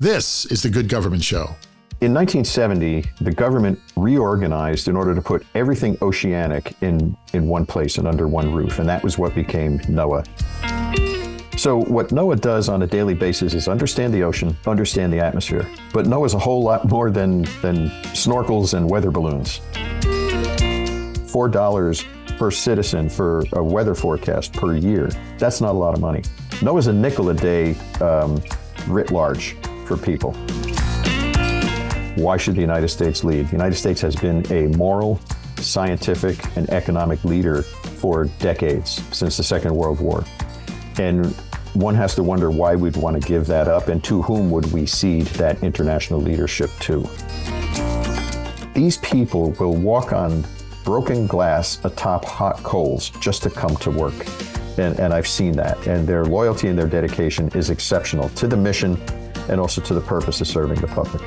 This is the Good Government Show. In 1970, the government reorganized in order to put everything oceanic in one place and under one roof, and that was what became NOAA. So what NOAA does on a daily basis is understand the ocean, understand the atmosphere. But NOAA is a whole lot more than snorkels and weather balloons. $4 per citizen for a weather forecast per year, that's not a lot of money. NOAA is a nickel a day writ large for people. Why should the United States lead? The United States has been a moral, scientific, and economic leader for decades, since the Second World War. And one has to wonder why we'd want to give that up, and to whom would we cede that international leadership to? These people will walk on broken glass atop hot coals just to come to work. And I've seen that. And their loyalty and their dedication is exceptional to the mission and also to the purpose of serving the public.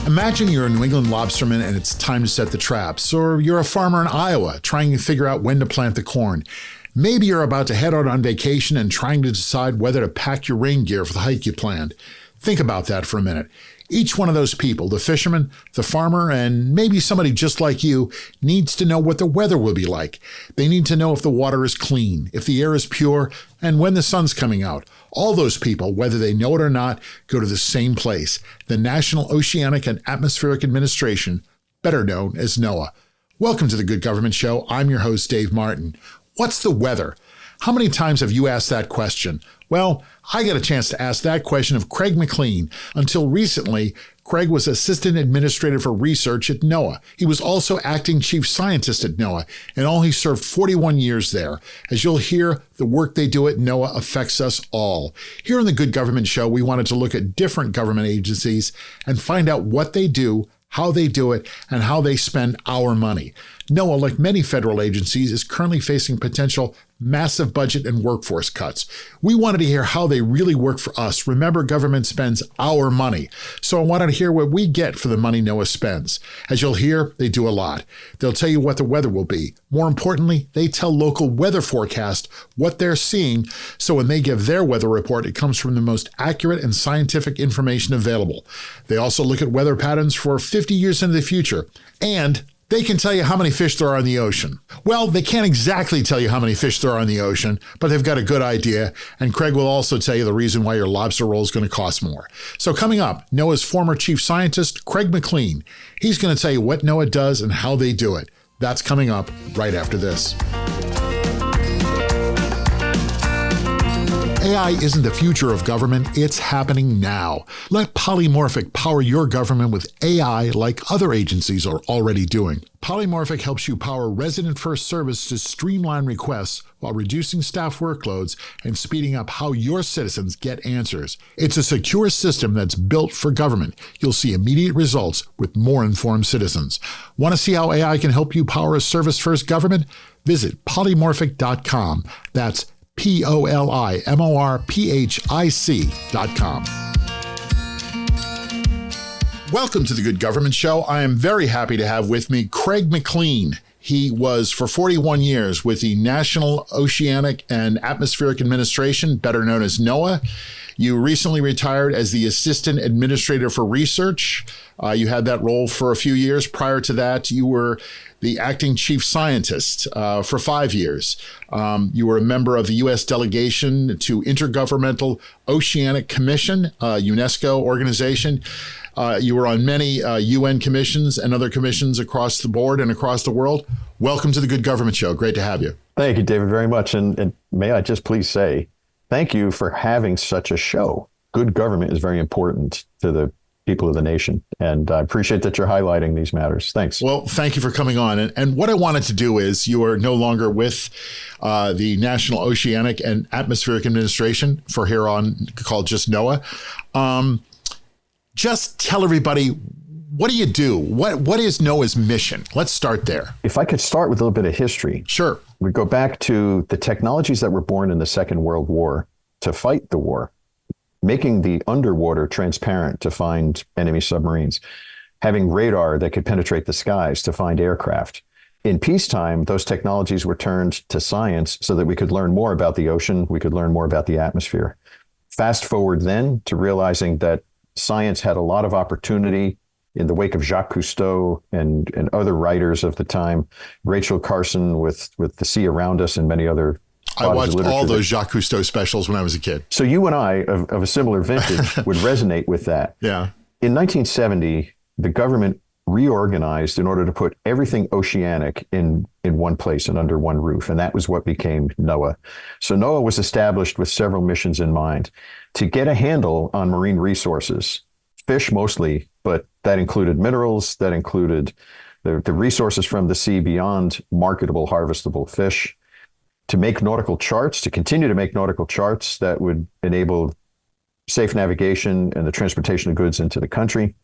Imagine you're a New England lobsterman and it's time to set the traps, or you're a farmer in Iowa trying to figure out when to plant the corn. Maybe you're about to head out on vacation and trying to decide whether to pack your rain gear for the hike you planned. Think about that for a minute. Each one of those people, the fisherman, the farmer, and maybe somebody just like you, needs to know what the weather will be like. They need to know if the water is clean, if the air is pure, and when the sun's coming out. All those people, whether they know it or not, go to the same place, the National Oceanic and Atmospheric Administration, better known as NOAA. Welcome to the Good Government Show. I'm your host, Dave Martin. What's the weather? How many times have you asked that question? Well, I got a chance to ask that question of Craig McLean. Until recently, Craig was Assistant Administrator for Research at NOAA. He was also Acting Chief Scientist at NOAA. In all, he served 41 years there. As you'll hear, the work they do at NOAA affects us all. Here on the Good Government Show, we wanted to look at different government agencies and find out what they do, how they do it, and how they spend our money. NOAA, like many federal agencies, is currently facing potential massive budget and workforce cuts. We wanted to hear how they really work for us. Remember, government spends our money. So I wanted to hear what we get for the money NOAA spends. As you'll hear, they do a lot. They'll tell you what the weather will be. More importantly, they tell local weather forecast what they're seeing, so when they give their weather report, it comes from the most accurate and scientific information available. They also look at weather patterns for 50 years into the future, and they can tell you how many fish there are in the ocean. Well, they can't exactly tell you how many fish there are in the ocean, but they've got a good idea, and Craig will also tell you the reason why your lobster roll is going to cost more. So coming up, NOAA's former Chief Scientist, Craig McLean. He's going to tell you what NOAA does and how they do it. That's coming up right after this. AI isn't the future of government, it's happening now. Let Polimorphic power your government with AI like other agencies are already doing. Polimorphic helps you power resident-first service to streamline requests while reducing staff workloads and speeding up how your citizens get answers. It's a secure system that's built for government. You'll see immediate results with more informed citizens. Want to see how AI can help you power a service-first government? Visit polymorphic.com. That's POLIMORPHIC.com. Welcome to the Good Government Show. I am very happy to have with me Craig McLean. He was for 41 years with the National Oceanic and Atmospheric Administration, better known as NOAA. You recently retired as the Assistant Administrator for Research. You had that role for a few years. Prior to that, you were the Acting Chief Scientist for 5 years. You were a member of the U.S. delegation to Intergovernmental Oceanic Commission, UNESCO organization. You were on many UN commissions and other commissions across the board and across the world. Welcome to the Good Government Show. Great to have you. Thank you, David, very much. And may I just please say, thank you for having such a show. Good government is very important to the people of the nation. And I appreciate that you're highlighting these matters. Thanks. Well, thank you for coming on. And what I wanted to do is, you are no longer with the National Oceanic and Atmospheric Administration, for here on called just NOAA. Just tell everybody, what do you do? What is NOAA's mission? Let's start there. If I could start with a little bit of history. Sure. We go back to the technologies that were born in the Second World War to fight the war, making the underwater transparent to find enemy submarines, having radar that could penetrate the skies to find aircraft. In peacetime, those technologies were turned to science so that we could learn more about the ocean, we could learn more about the atmosphere. Fast forward then to realizing that science had a lot of opportunity in the wake of Jacques Cousteau and other writers of the time, Rachel Carson with The Sea Around Us and many other. I watched all those Jacques Cousteau specials when I was a kid. So you and I, of a similar vintage, would resonate with that. Yeah. In 1970, the government reorganized in order to put everything oceanic in one place and under one roof. And that was what became NOAA. So NOAA was established with several missions in mind to get a handle on marine resources, fish mostly, but that included minerals, that included the resources from the sea beyond marketable, harvestable fish, to make nautical charts, to continue to make nautical charts that would enable safe navigation and the transportation of goods into the country.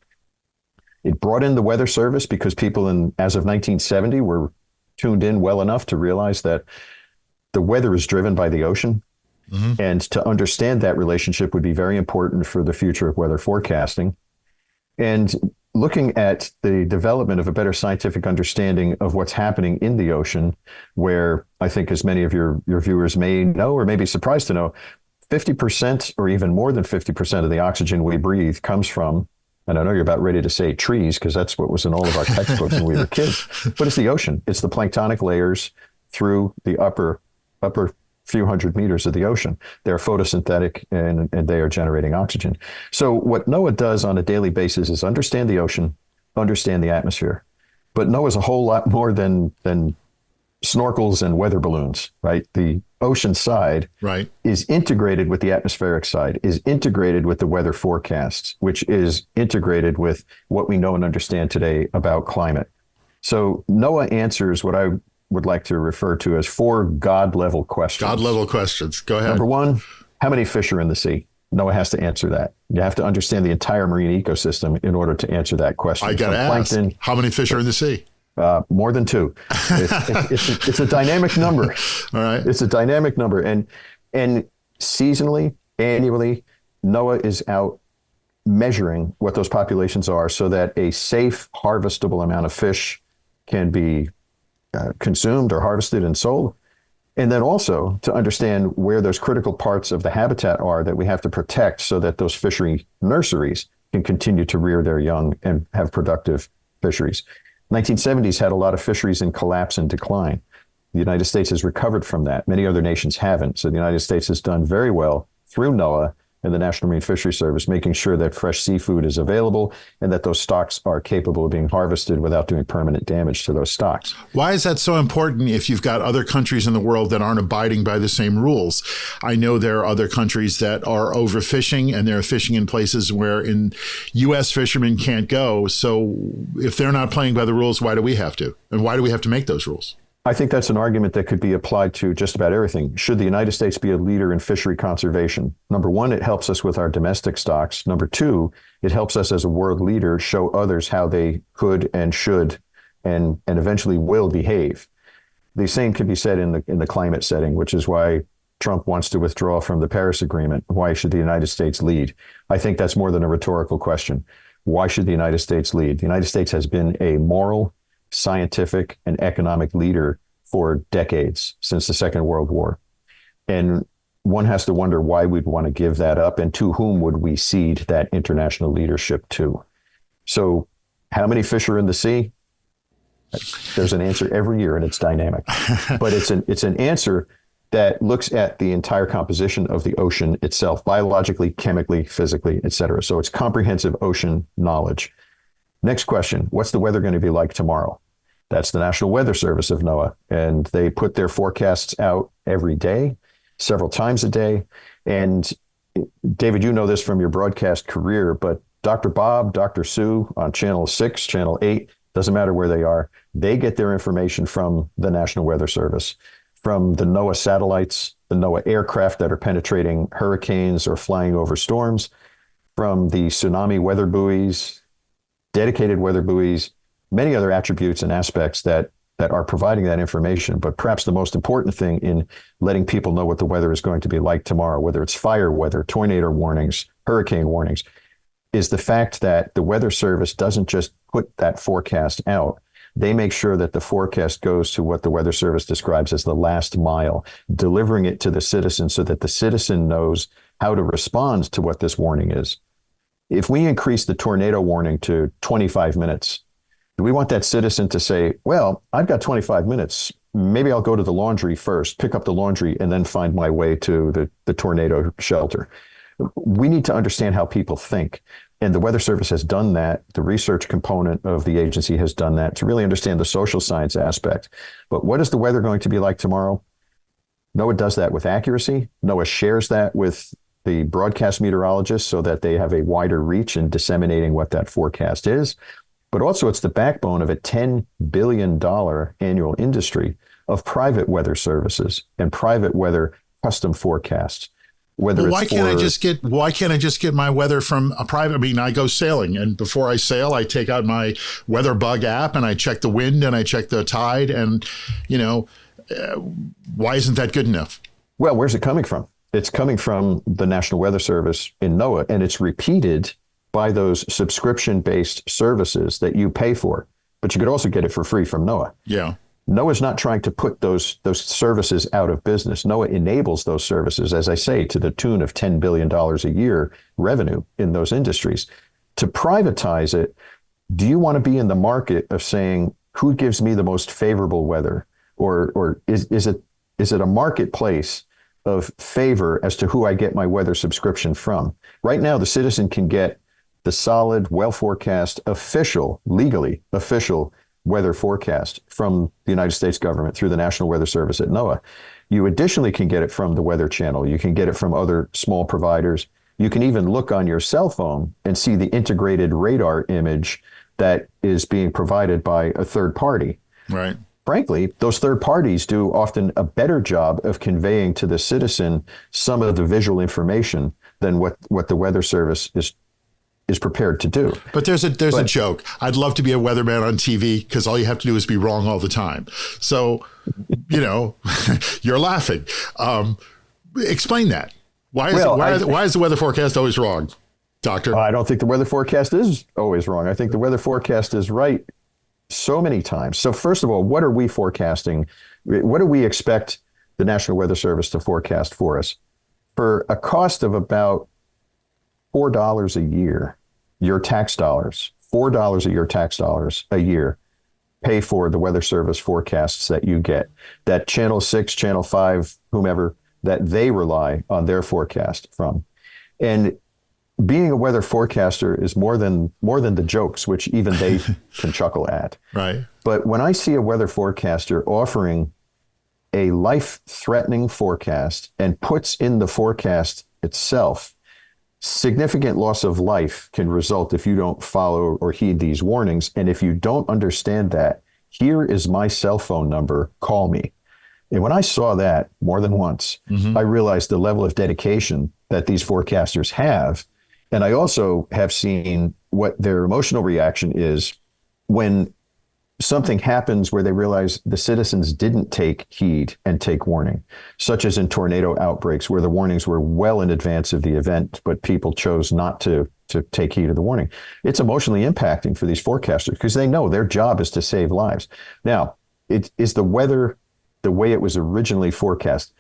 It brought in the Weather Service because people as of 1970 were tuned in well enough to realize that the weather is driven by the ocean. Mm-hmm. And to understand that relationship would be very important for the future of weather forecasting. And looking at the development of a better scientific understanding of what's happening in the ocean, where I think, as many of your viewers may know or may be surprised to know, 50% or even more than 50% of the oxygen we breathe comes from, and I know you're about ready to say trees, because that's what was in all of our textbooks when we were kids, but it's the ocean. It's the planktonic layers through the upper few hundred meters of the ocean. They're photosynthetic and they are generating oxygen. So what NOAA does on a daily basis is understand the ocean, understand the atmosphere. But NOAA is a whole lot more than snorkels and weather balloons, right? The ocean side is integrated with the atmospheric side, is integrated with the weather forecasts, which is integrated with what we know and understand today about climate. So NOAA answers what I would like to refer to as 4 God-level questions. God-level questions. Go ahead. Number 1, how many fish are in the sea? NOAA has to answer that. You have to understand the entire marine ecosystem in order to answer that question. I got to ask, how many fish are in the sea? More than 2. It's a dynamic number. All right. It's a dynamic number. And seasonally, annually, NOAA is out measuring what those populations are so that a safe, harvestable amount of fish can be consumed or harvested and sold. And then also to understand where those critical parts of the habitat are that we have to protect so that those fishery nurseries can continue to rear their young and have productive fisheries. 1970s had a lot of fisheries in collapse and decline. The United States has recovered from that. Many other nations haven't. So the United States has done very well through NOAA and the National Marine Fisheries Service, making sure that fresh seafood is available and that those stocks are capable of being harvested without doing permanent damage to those stocks. Why is that so important if you've got other countries in the world that aren't abiding by the same rules? I know there are other countries that are overfishing, and they're fishing in places where U.S. fishermen can't go. So if they're not playing by the rules, why do we have to? And why do we have to make those rules? I think that's an argument that could be applied to just about everything. Should the United States be a leader in fishery conservation? Number 1, it helps us with our domestic stocks. Number 2, it helps us as a world leader show others how they could and should and eventually will behave. The same can be said in the climate setting, which is why Trump wants to withdraw from the Paris Agreement. Why should the United States lead? I think that's more than a rhetorical question. Why should the United States lead? The United States has been a moral, scientific, and economic leader for decades, since the Second World War. And one has to wonder why we'd want to give that up and to whom would we cede that international leadership to. So how many fish are in the sea? There's an answer every year, and it's dynamic. But it's an answer that looks at the entire composition of the ocean itself, biologically, chemically, physically, et cetera. So it's comprehensive ocean knowledge. Next question, what's the weather going to be like tomorrow? That's the National Weather Service of NOAA, and they put their forecasts out every day, several times a day. And David, you know this from your broadcast career, but Dr. Bob, Dr. Sue on Channel 6, Channel 8, doesn't matter where they are, they get their information from the National Weather Service, from the NOAA satellites, the NOAA aircraft that are penetrating hurricanes or flying over storms, from the tsunami weather buoys, dedicated weather buoys, many other attributes and aspects that are providing that information. But perhaps the most important thing in letting people know what the weather is going to be like tomorrow, whether it's fire weather, tornado warnings, hurricane warnings, is the fact that the Weather Service doesn't just put that forecast out. They make sure that the forecast goes to what the Weather Service describes as the last mile, delivering it to the citizen so that the citizen knows how to respond to what this warning is. If we increase the tornado warning to 25 minutes, do we want that citizen to say, well, I've got 25 minutes. Maybe I'll go to the laundry first, pick up the laundry, and then find my way to the tornado shelter? We need to understand how people think. And the Weather Service has done that. The research component of the agency has done that to really understand the social science aspect. But what is the weather going to be like tomorrow? NOAA does that with accuracy. NOAA shares that with the broadcast meteorologists so that they have a wider reach in disseminating what that forecast is. But also it's the backbone of a $10 billion annual industry of private weather services and private weather custom forecasts. Why can't I just get my weather from a private? I mean, I go sailing, and before I sail, I take out my Weather Bug app and I check the wind and I check the tide. And, why isn't that good enough? Well, where's it coming from? It's coming from the National Weather Service in NOAA, and it's repeated by those subscription-based services that you pay for. But you could also get it for free from NOAA. Yeah. NOAA's not trying to put those services out of business. NOAA enables those services, as I say, to the tune of $10 billion a year revenue in those industries. To privatize it, do you want to be in the market of saying, who gives me the most favorable weather? Or is it a marketplace of favor as to who I get my weather subscription from? Right now, the citizen can get the solid, well-forecast, legally official weather forecast from the United States government through the National Weather Service at NOAA. You additionally can get it from the Weather Channel. You can get it from other small providers. You can even look on your cell phone and see the integrated radar image that is being provided by a third party. Right. Frankly, those third parties do often a better job of conveying to the citizen some of the visual information than what the Weather Service is prepared to do. But there's a joke. I'd love to be a weatherman on TV because all you have to do is be wrong all the time. So, you're laughing. Explain that. Why is the weather forecast always wrong, Doctor? I don't think the weather forecast is always wrong. I think the weather forecast is right so many times. So first of all, what are we forecasting? What do we expect the National Weather Service to forecast for us? For a cost of about $4 a year, your tax dollars, $4 of your tax dollars a year pay for the Weather Service forecasts that you get, that Channel 6, Channel 5, whomever, that they rely on their forecast from. And being a weather forecaster is more than the jokes, which even they can chuckle at. Right. But when I see a weather forecaster offering a life-threatening forecast and puts in the forecast itself, significant loss of life can result if you don't follow or heed these warnings. And if you don't understand that, here is my cell phone number, call me. And when I saw that more than once, I realized the level of dedication that these forecasters have. And I also have seen what their emotional reaction is when something happens where they realize the citizens didn't take heed and take warning, such as in tornado outbreaks where the warnings were well in advance of the event, but people chose not to take heed of the warning. It's emotionally impacting for these forecasters because they know their job is to save lives. Now, is the weather the way it was originally forecast?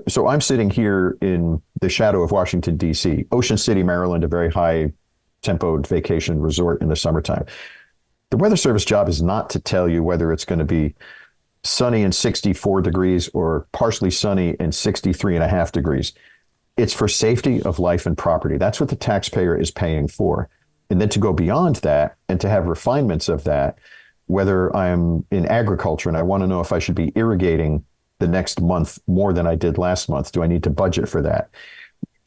So I'm sitting here in the shadow of Washington, D.C., Ocean City, Maryland, a very high-tempoed vacation resort in the summertime. The Weather Service job is not to tell you whether it's going to be sunny and 64 degrees or partially sunny and 63.5 degrees. It's for safety of life and property. That's what the taxpayer is paying for. And then to go beyond that and to have refinements of that, whether I'm in agriculture and I want to know if I should be irrigating the next month more than I did last month, do I need to budget for that?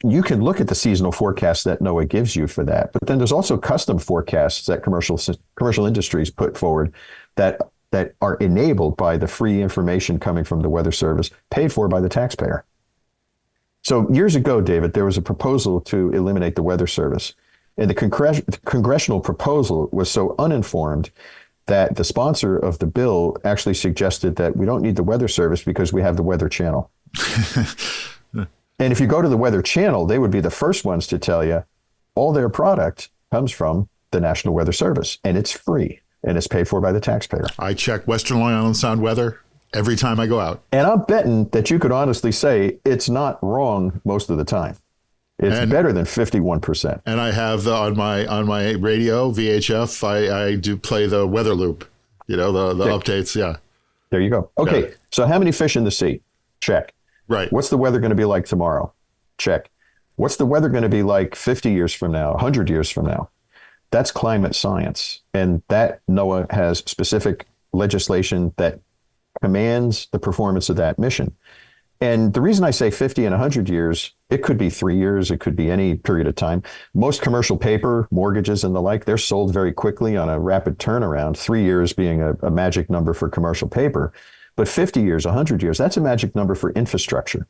You can look at the seasonal forecast that NOAA gives you for that, but then there's also custom forecasts that commercial industries put forward that are enabled by the free information coming from the Weather Service, paid for by the taxpayer. So years ago, David, there was a proposal to eliminate the Weather Service, and the congressional proposal was so uninformed that the sponsor of the bill actually suggested that we don't need the Weather Service because we have the Weather Channel. And if you go to the Weather Channel, they would be the first ones to tell you all their product comes from the National Weather Service, and it's free, and it's paid for by the taxpayer. I check Western Long Island Sound weather every time I go out. And I'm betting that you could honestly say it's not wrong most of the time. It's better than 51%. And I have on my radio VHF, I do play the weather loop, the updates. Yeah. There you go. Okay. Yeah. So how many fish in the sea? Check. Right. What's the weather going to be like tomorrow? Check. What's the weather going to be like 50 years from now, 100 years from now? That's climate science. And that NOAA has specific legislation that commands the performance of that mission. And the reason I say 50 and 100 years, it could be 3 years, it could be any period of time. Most commercial paper, mortgages and the like, they're sold very quickly on a rapid turnaround, 3 years being a magic number for commercial paper. But 50 years, 100 years, that's a magic number for infrastructure.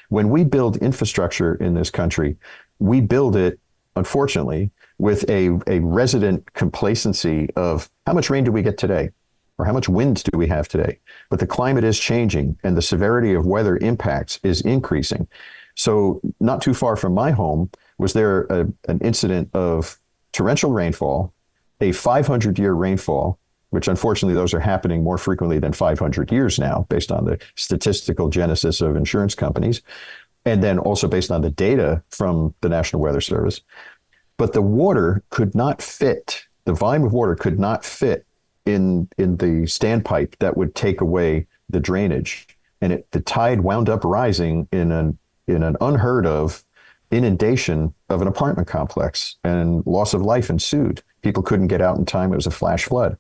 When we build infrastructure in this country, we build it, unfortunately, with a resident complacency of how much rain do we get today? Or how much wind do we have today? But the climate is changing and the severity of weather impacts is increasing. So not too far from my home was there an incident of torrential rainfall, a 500-year rainfall, which unfortunately those are happening more frequently than 500 years now, based on the statistical genesis of insurance companies, and then also based on the data from the National Weather Service. But the water could not fit, the volume of water could not fit in the standpipe that would take away the drainage. And the tide wound up rising in an unheard of inundation of an apartment complex, and loss of life ensued. People couldn't get out in time. It was a flash flood.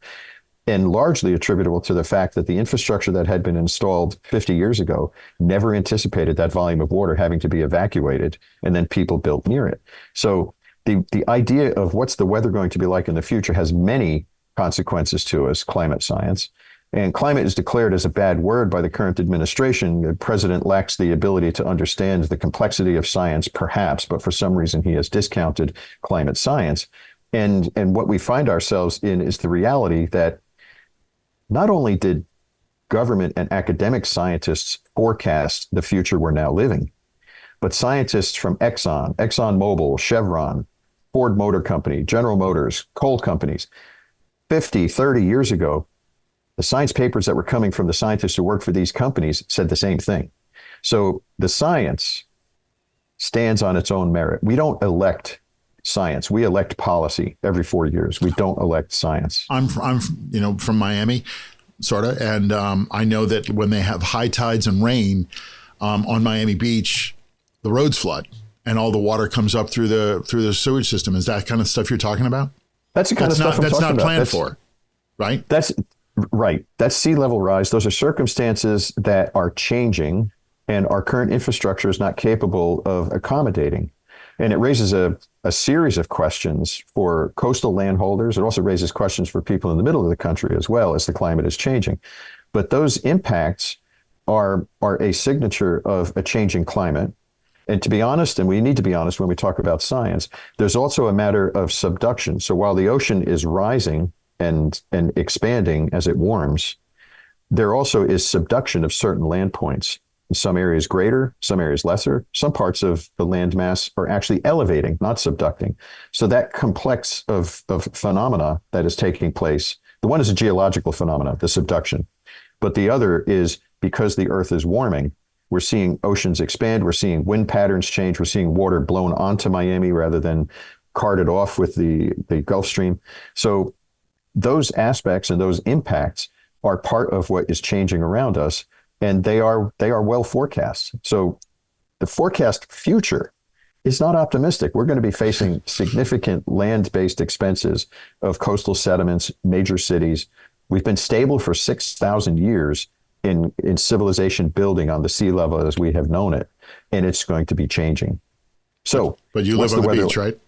And largely attributable to the fact that the infrastructure that had been installed 50 years ago never anticipated that volume of water having to be evacuated, and then people built near it. So the idea of what's the weather going to be like in the future has many consequences to us, climate science. And climate is declared as a bad word by the current administration. The president lacks the ability to understand the complexity of science, perhaps, but for some reason he has discounted climate science. And what we find ourselves in is the reality that not only did government and academic scientists forecast the future we're now living, but scientists from ExxonMobil, Chevron, Ford Motor Company, General Motors, coal companies, 50, 30 years ago, the science papers that were coming from the scientists who worked for these companies said the same thing. So the science stands on its own merit. We don't elect science. We elect policy every 4 years. We don't elect science. I'm from Miami, sort of, and I know that when they have high tides and rain on Miami Beach, the roads flood and all the water comes up through the sewage system. Is that kind of stuff you're talking about? That's the kind of stuff I'm talking about. That's not planned for, right? That's right. That's sea level rise. Those are circumstances that are changing, and our current infrastructure is not capable of accommodating. And it raises a series of questions for coastal landholders. It also raises questions for people in the middle of the country as well, as the climate is changing. But those impacts are a signature of a changing climate. And to be honest, and we need to be honest when we talk about science, there's also a matter of subduction. So while the ocean is rising and expanding as it warms, there also is subduction of certain land points. Some areas greater, some areas lesser. Some parts of the landmass are actually elevating, not subducting. So that complex of phenomena that is taking place, the one is a geological phenomena, the subduction. But the other is because the Earth is warming, we're seeing oceans expand, we're seeing wind patterns change, we're seeing water blown onto Miami rather than carted off with the Gulf Stream. So those aspects and those impacts are part of what is changing around us, and they are well forecast. So the forecast future is not optimistic. We're going to be facing significant land-based expenses of coastal sediments, major cities. We've been stable for 6,000 years in civilization building on the sea level as we have known it, and it's going to be changing. So, but you live on the beach, right?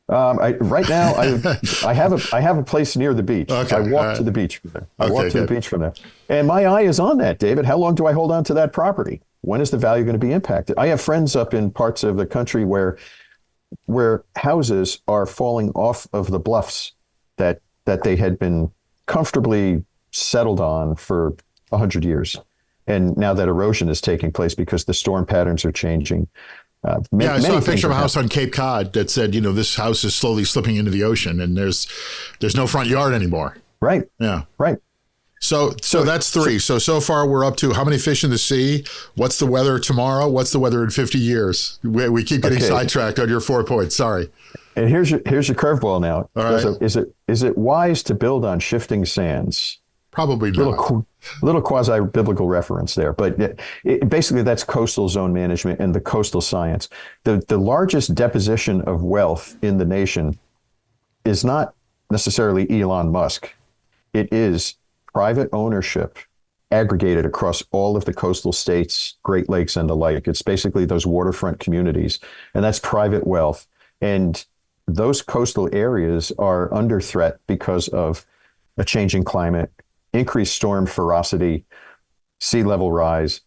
Right now, I have a place near the beach. Okay. I walk to the beach from there. The beach from there, and my eye is on that, David. How long do I hold on to that property? When is the value going to be impacted? I have friends up in parts of the country where houses are falling off of the bluffs that they had been comfortably settled on for 100 years. And now that erosion is taking place because the storm patterns are changing. I saw a picture of a house on Cape Cod that said, this house is slowly slipping into the ocean and there's no front yard anymore. Right. Yeah. Right. So that's three. So far we're up to how many fish in the sea? What's the weather tomorrow? What's the weather in 50 years? We keep getting sidetracked on your 4 points. Sorry. And here's your curveball now. All right. Is it wise to build on shifting sands? Probably not. Little quasi-biblical reference there, but basically that's coastal zone management and the coastal science. The largest deposition of wealth in the nation is not necessarily Elon Musk. It is private ownership aggregated across all of the coastal states, Great Lakes and the like. It's basically those waterfront communities, and that's private wealth. And those coastal areas are under threat because of a changing climate, increased storm ferocity, sea level rise.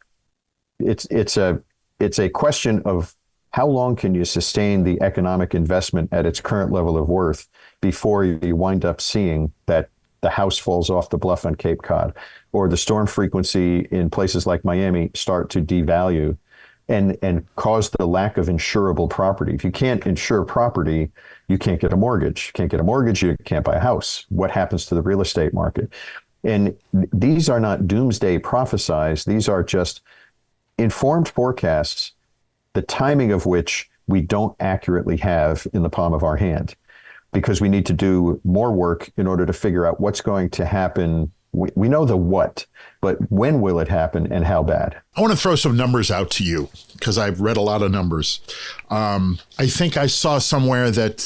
It's a question of how long can you sustain the economic investment at its current level of worth before you wind up seeing that the house falls off the bluff on Cape Cod, or the storm frequency in places like Miami start to devalue and cause the lack of insurable property. If you can't insure property, you can't get a mortgage. You can't get a mortgage, you can't buy a house. What happens to the real estate market? And these are not doomsday prophesies. These are just informed forecasts, the timing of which we don't accurately have in the palm of our hand, because we need to do more work in order to figure out what's going to happen. We know the what, but when will it happen and how bad? I want to throw some numbers out to you because I've read a lot of numbers. I think I saw somewhere that,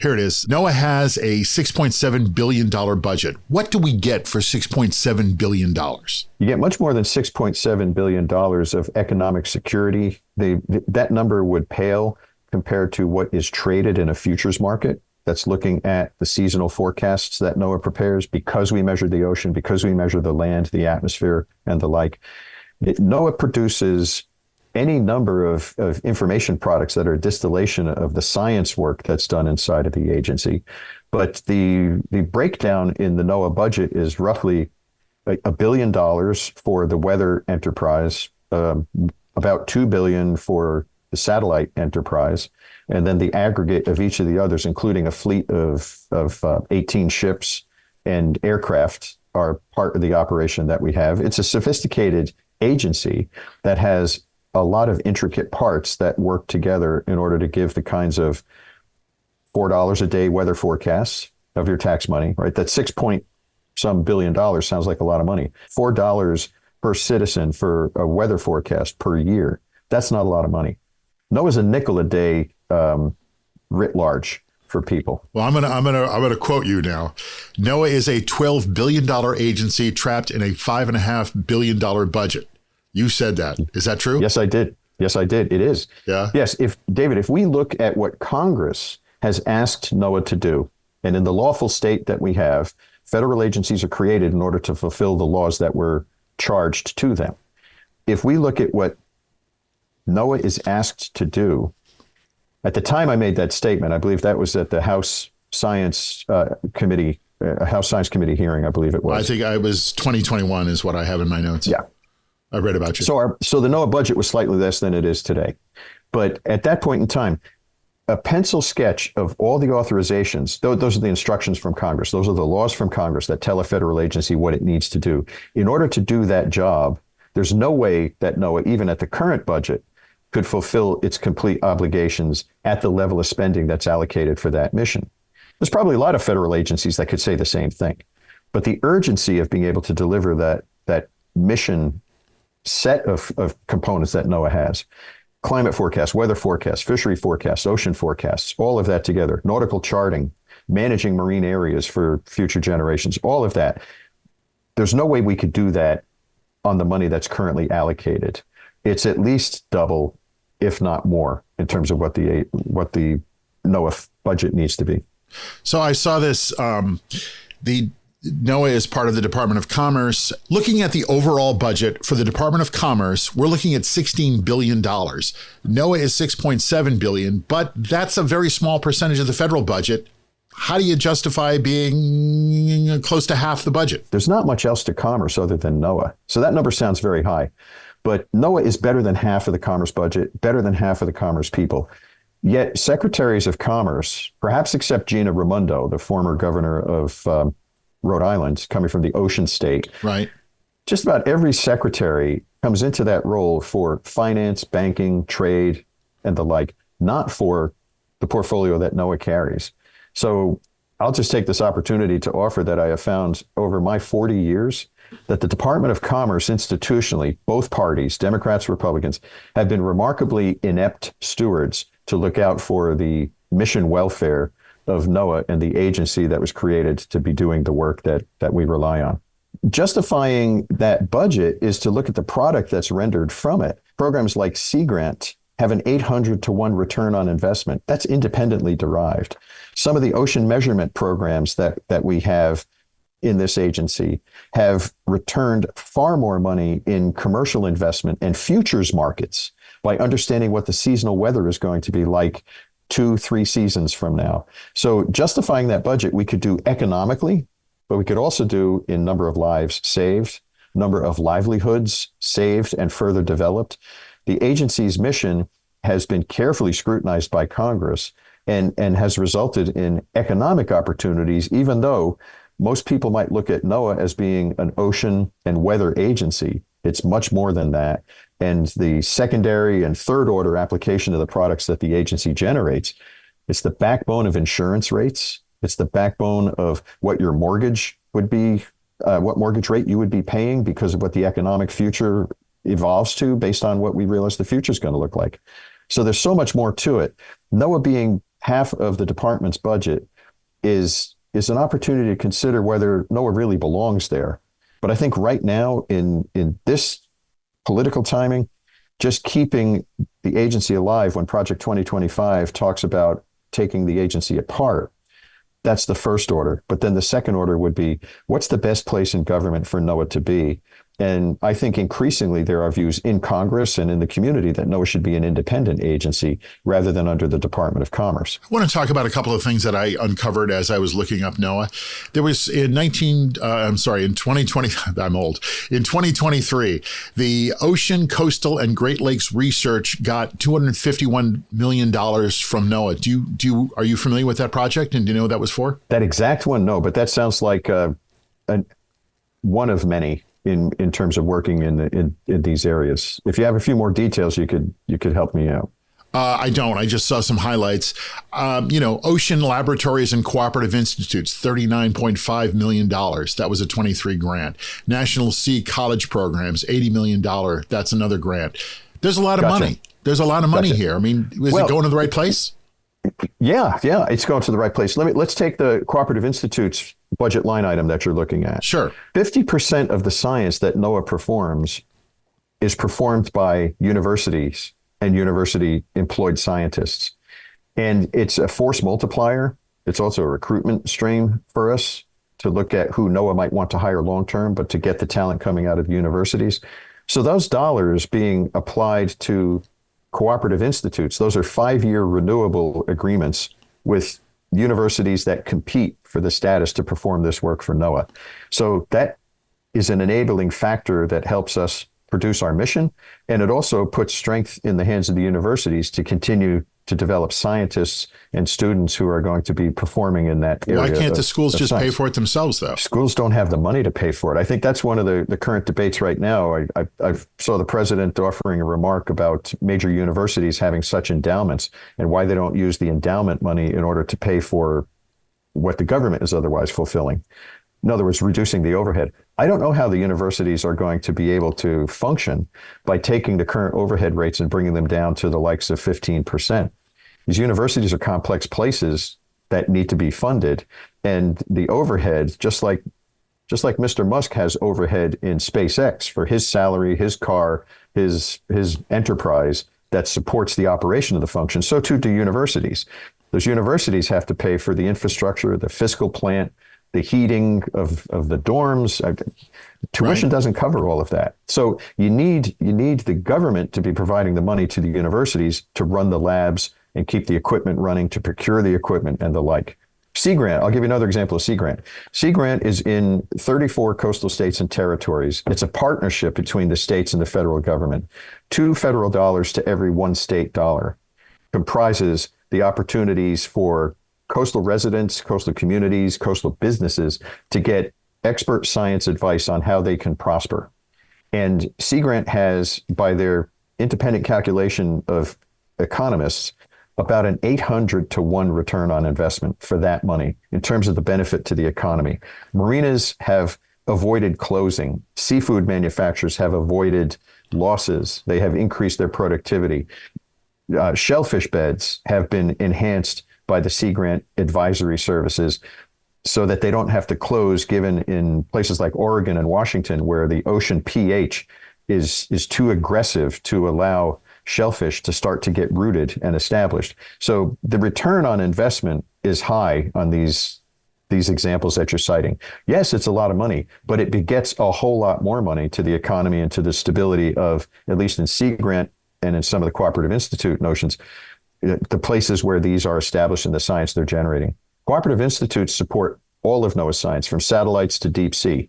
here it is. NOAA has a $6.7 billion budget. What do we get for $6.7 billion? You get much more than $6.7 billion of economic security. That number would pale compared to what is traded in a futures market that's looking at the seasonal forecasts that NOAA prepares, because we measure the ocean, because we measure the land, the atmosphere, and the like. NOAA produces any number of information products that are a distillation of the science work that's done inside of the agency. But the breakdown in the NOAA budget is roughly $1 billion for the weather enterprise, about $2 billion for the satellite enterprise, and then the aggregate of each of the others, including a fleet of 18 ships and aircraft, are part of the operation that we have. It's a sophisticated agency that has a lot of intricate parts that work together in order to give the kinds of $4 a day weather forecasts of your tax money, right? That $6 billion sounds like a lot of money. $4 per citizen for a weather forecast per year. That's not a lot of money. NOAA's a nickel a day writ large for people. Well, I'm gonna quote you now. NOAA is a $12 billion agency trapped in a $5.5 billion budget. You said that. Is that true? Yes, I did. It is. Yeah. Yes. If we look at what Congress has asked NOAA to do, and in the lawful state that we have, federal agencies are created in order to fulfill the laws that were charged to them. If we look at what NOAA is asked to do, at the time I made that statement, I believe that was at the House Science Committee hearing, I believe it was. I think I was 2021 is what I have in my notes. Yeah. I read about you. So the NOAA budget was slightly less than it is today. But at that point in time, a pencil sketch of all the authorizations, those are the instructions from Congress. Those are the laws from Congress that tell a federal agency what it needs to do. In order to do that job, there's no way that NOAA, even at the current budget, could fulfill its complete obligations at the level of spending that's allocated for that mission. There's probably a lot of federal agencies that could say the same thing. But the urgency of being able to deliver that mission set of components that NOAA has, climate forecasts, weather forecasts, fishery forecasts, ocean forecasts, all of that together, nautical charting, managing marine areas for future generations, all of that. There's no way we could do that on the money that's currently allocated. It's at least double, if not more, in terms of what the NOAA budget needs to be. So I saw this, the NOAA is part of the Department of Commerce. Looking at the overall budget for the Department of Commerce, we're looking at $16 billion. NOAA is $6.7 billion, but that's a very small percentage of the federal budget. How do you justify being close to half the budget? There's not much else to commerce other than NOAA. So that number sounds very high. But NOAA is better than half of the commerce budget, better than half of the commerce people. Yet secretaries of commerce, perhaps except Gina Raimondo, the former governor of Rhode Island, coming from the ocean state. Right. Just about every secretary comes into that role for finance, banking, trade, and the like, not for the portfolio that NOAA carries. So I'll just take this opportunity to offer that I have found over my 40 years that the Department of Commerce institutionally, both parties, Democrats, Republicans, have been remarkably inept stewards to look out for the mission welfare of NOAA and the agency that was created to be doing the work that we rely on. Justifying that budget is to look at the product that's rendered from it. Programs like Sea Grant have an 800 to 1 return on investment. That's independently derived. Some of the ocean measurement programs that we have in this agency have returned far more money in commercial investment and futures markets by understanding what the seasonal weather is going to be like 2-3 seasons from now. So justifying that budget, we could do economically, but we could also do in number of lives saved, number of livelihoods saved and further developed. The agency's mission has been carefully scrutinized by Congress and has resulted in economic opportunities, even though most people might look at NOAA as being an ocean and weather agency. It's much more than that. And the secondary and third order application of the products that the agency generates, it's the backbone of insurance rates. It's the backbone of what your mortgage would be, what mortgage rate you would be paying because of what the economic future evolves to based on what we realize the future is going to look like. So there's so much more to it. NOAA being half of the department's budget is an opportunity to consider whether NOAA really belongs there. But I think right now in this political timing, just keeping the agency alive when Project 2025 talks about taking the agency apart, that's the first order. But then the second order would be, what's the best place in government for NOAA to be? And I think increasingly there are views in Congress and in the community that NOAA should be an independent agency rather than under the Department of Commerce. I want to talk about a couple of things that I uncovered as I was looking up NOAA. There was in 2020, I'm old. In 2023, the Ocean, Coastal, and Great Lakes Research got $251 million from NOAA. Are you familiar with that project? And do you know what that was for? That exact one, no, but that sounds like one of many in terms of working in these areas. If you have a few more details, you could help me out. I don't. I just saw some highlights. Ocean Laboratories and Cooperative Institutes, $39.5 million. That was a 23 grant. National Sea College Programs, $80 million. That's another grant. There's a lot of money. There's a lot of money here. I mean, is it going to the right place? Yeah, it's going to the right place. Let's take the Cooperative Institute's budget line item that you're looking at. Sure. 50% of the science that NOAA performs is performed by universities and university employed scientists. And it's a force multiplier. It's also a recruitment stream for us to look at who NOAA might want to hire long-term, but to get the talent coming out of universities. So those dollars being applied to cooperative institutes, those are 5-year renewable agreements with universities that compete for the status to perform this work for NOAA. So that is an enabling factor that helps us produce our mission. And it also puts strength in the hands of the universities to continue to develop scientists and students who are going to be performing in that area. Why can't the schools just pay for it themselves, though? Schools don't have the money to pay for it. I think that's one of the current debates right now. I saw the president offering a remark about major universities having such endowments and why they don't use the endowment money in order to pay for what the government is otherwise fulfilling. In other words, reducing the overhead. I don't know how the universities are going to be able to function by taking the current overhead rates and bringing them down to the likes of 15%. These universities are complex places that need to be funded. And the overhead, just like Mr. Musk has overhead in SpaceX for his salary, his car, his enterprise that supports the operation of the function, so too do universities. Those universities have to pay for the infrastructure, the fiscal plant, the heating of the dorms. Tuition doesn't cover all of that. So you need the government to be providing the money to the universities to run the labs and keep the equipment running, to procure the equipment and the like. Sea Grant, I'll give you another example of Sea Grant. Sea Grant is in 34 coastal states and territories. It's a partnership between the states and the federal government. $2 federal to every one state dollar comprises the opportunities for coastal residents, coastal communities, coastal businesses to get expert science advice on how they can prosper. And Sea Grant has, by their independent calculation of economists, about an 800 to 1 return on investment for that money in terms of the benefit to the economy. Marinas have avoided closing. Seafood manufacturers have avoided losses. They have increased their productivity. Shellfish beds have been enhanced by the Sea Grant advisory services so that they don't have to close, given in places like Oregon and Washington, where the ocean pH is too aggressive to allow shellfish to start to get rooted and established. So the return on investment is high on these examples that you're citing. Yes, it's a lot of money, but it begets a whole lot more money to the economy and to the stability of, at least in Sea Grant and in some of the Cooperative Institute notions, the places where these are established and the science they're generating. Cooperative Institutes support all of NOAA's science, from satellites to deep sea.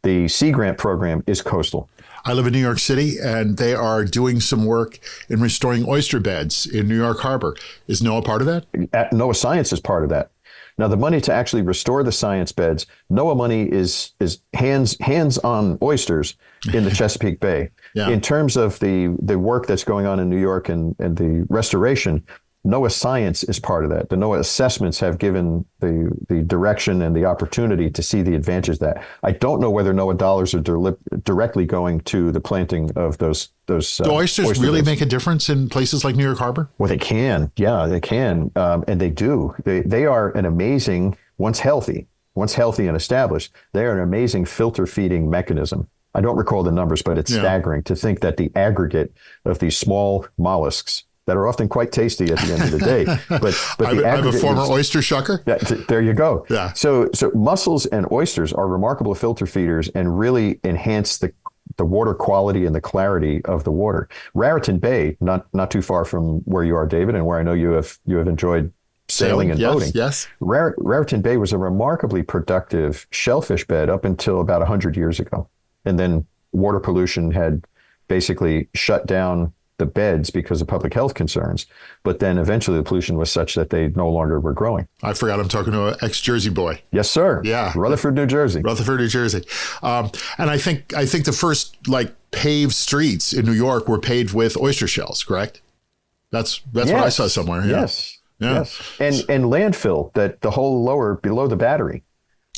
The Sea Grant program is coastal. I live in New York City, and they are doing some work in restoring oyster beds in New York Harbor. Is NOAA part of that? NOAA Science is part of that. Now, the money to actually restore the science beds, NOAA money is hands-on oysters in the Chesapeake Bay. Yeah. In terms of the work that's going on in New York and the restoration, NOAA Science is part of that. The NOAA assessments have given the direction and the opportunity to see the advantage of that. I don't know whether NOAA dollars are directly going to the planting of those. Do oysters really make a difference in places like New York Harbor? Well, they can. Yeah, they can. And they do. They are an amazing, once healthy and established, they are an amazing filter feeding mechanism. I don't recall the numbers, but it's staggering to think that the aggregate of these small mollusks that are often quite tasty at the end of the day. But I'm a former oyster shucker. There you go. Yeah. So mussels and oysters are remarkable filter feeders and really enhance the water quality and the clarity of the water. Raritan Bay, not too far from where you are, David, and where I know you have enjoyed sailing and boating. Yes. Raritan Bay was a remarkably productive shellfish bed up until about 100 years ago. And then water pollution had basically shut down the beds because of public health concerns. But then eventually the pollution was such that they no longer were growing. I forgot I'm talking to an ex-Jersey boy. Yes, sir. Yeah. Rutherford, New Jersey. And I think the first paved streets in New York were paved with oyster shells, correct? That's what I saw somewhere. Yeah. Yes. Yeah. Yes. And landfill, that the whole lower below the battery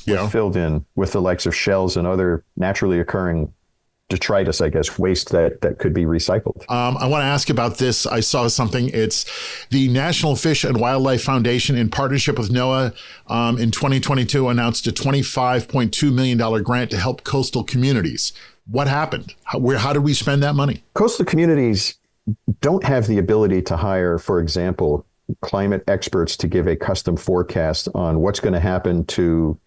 was filled in with the likes of shells and other naturally occurring detritus, I guess, waste that could be recycled. I want to ask about this. I saw something. It's the National Fish and Wildlife Foundation, in partnership with NOAA, in 2022 announced a $25.2 million grant to help coastal communities. What happened? How did we spend that money? Coastal communities don't have the ability to hire, for example, climate experts to give a custom forecast on what's going to happen to.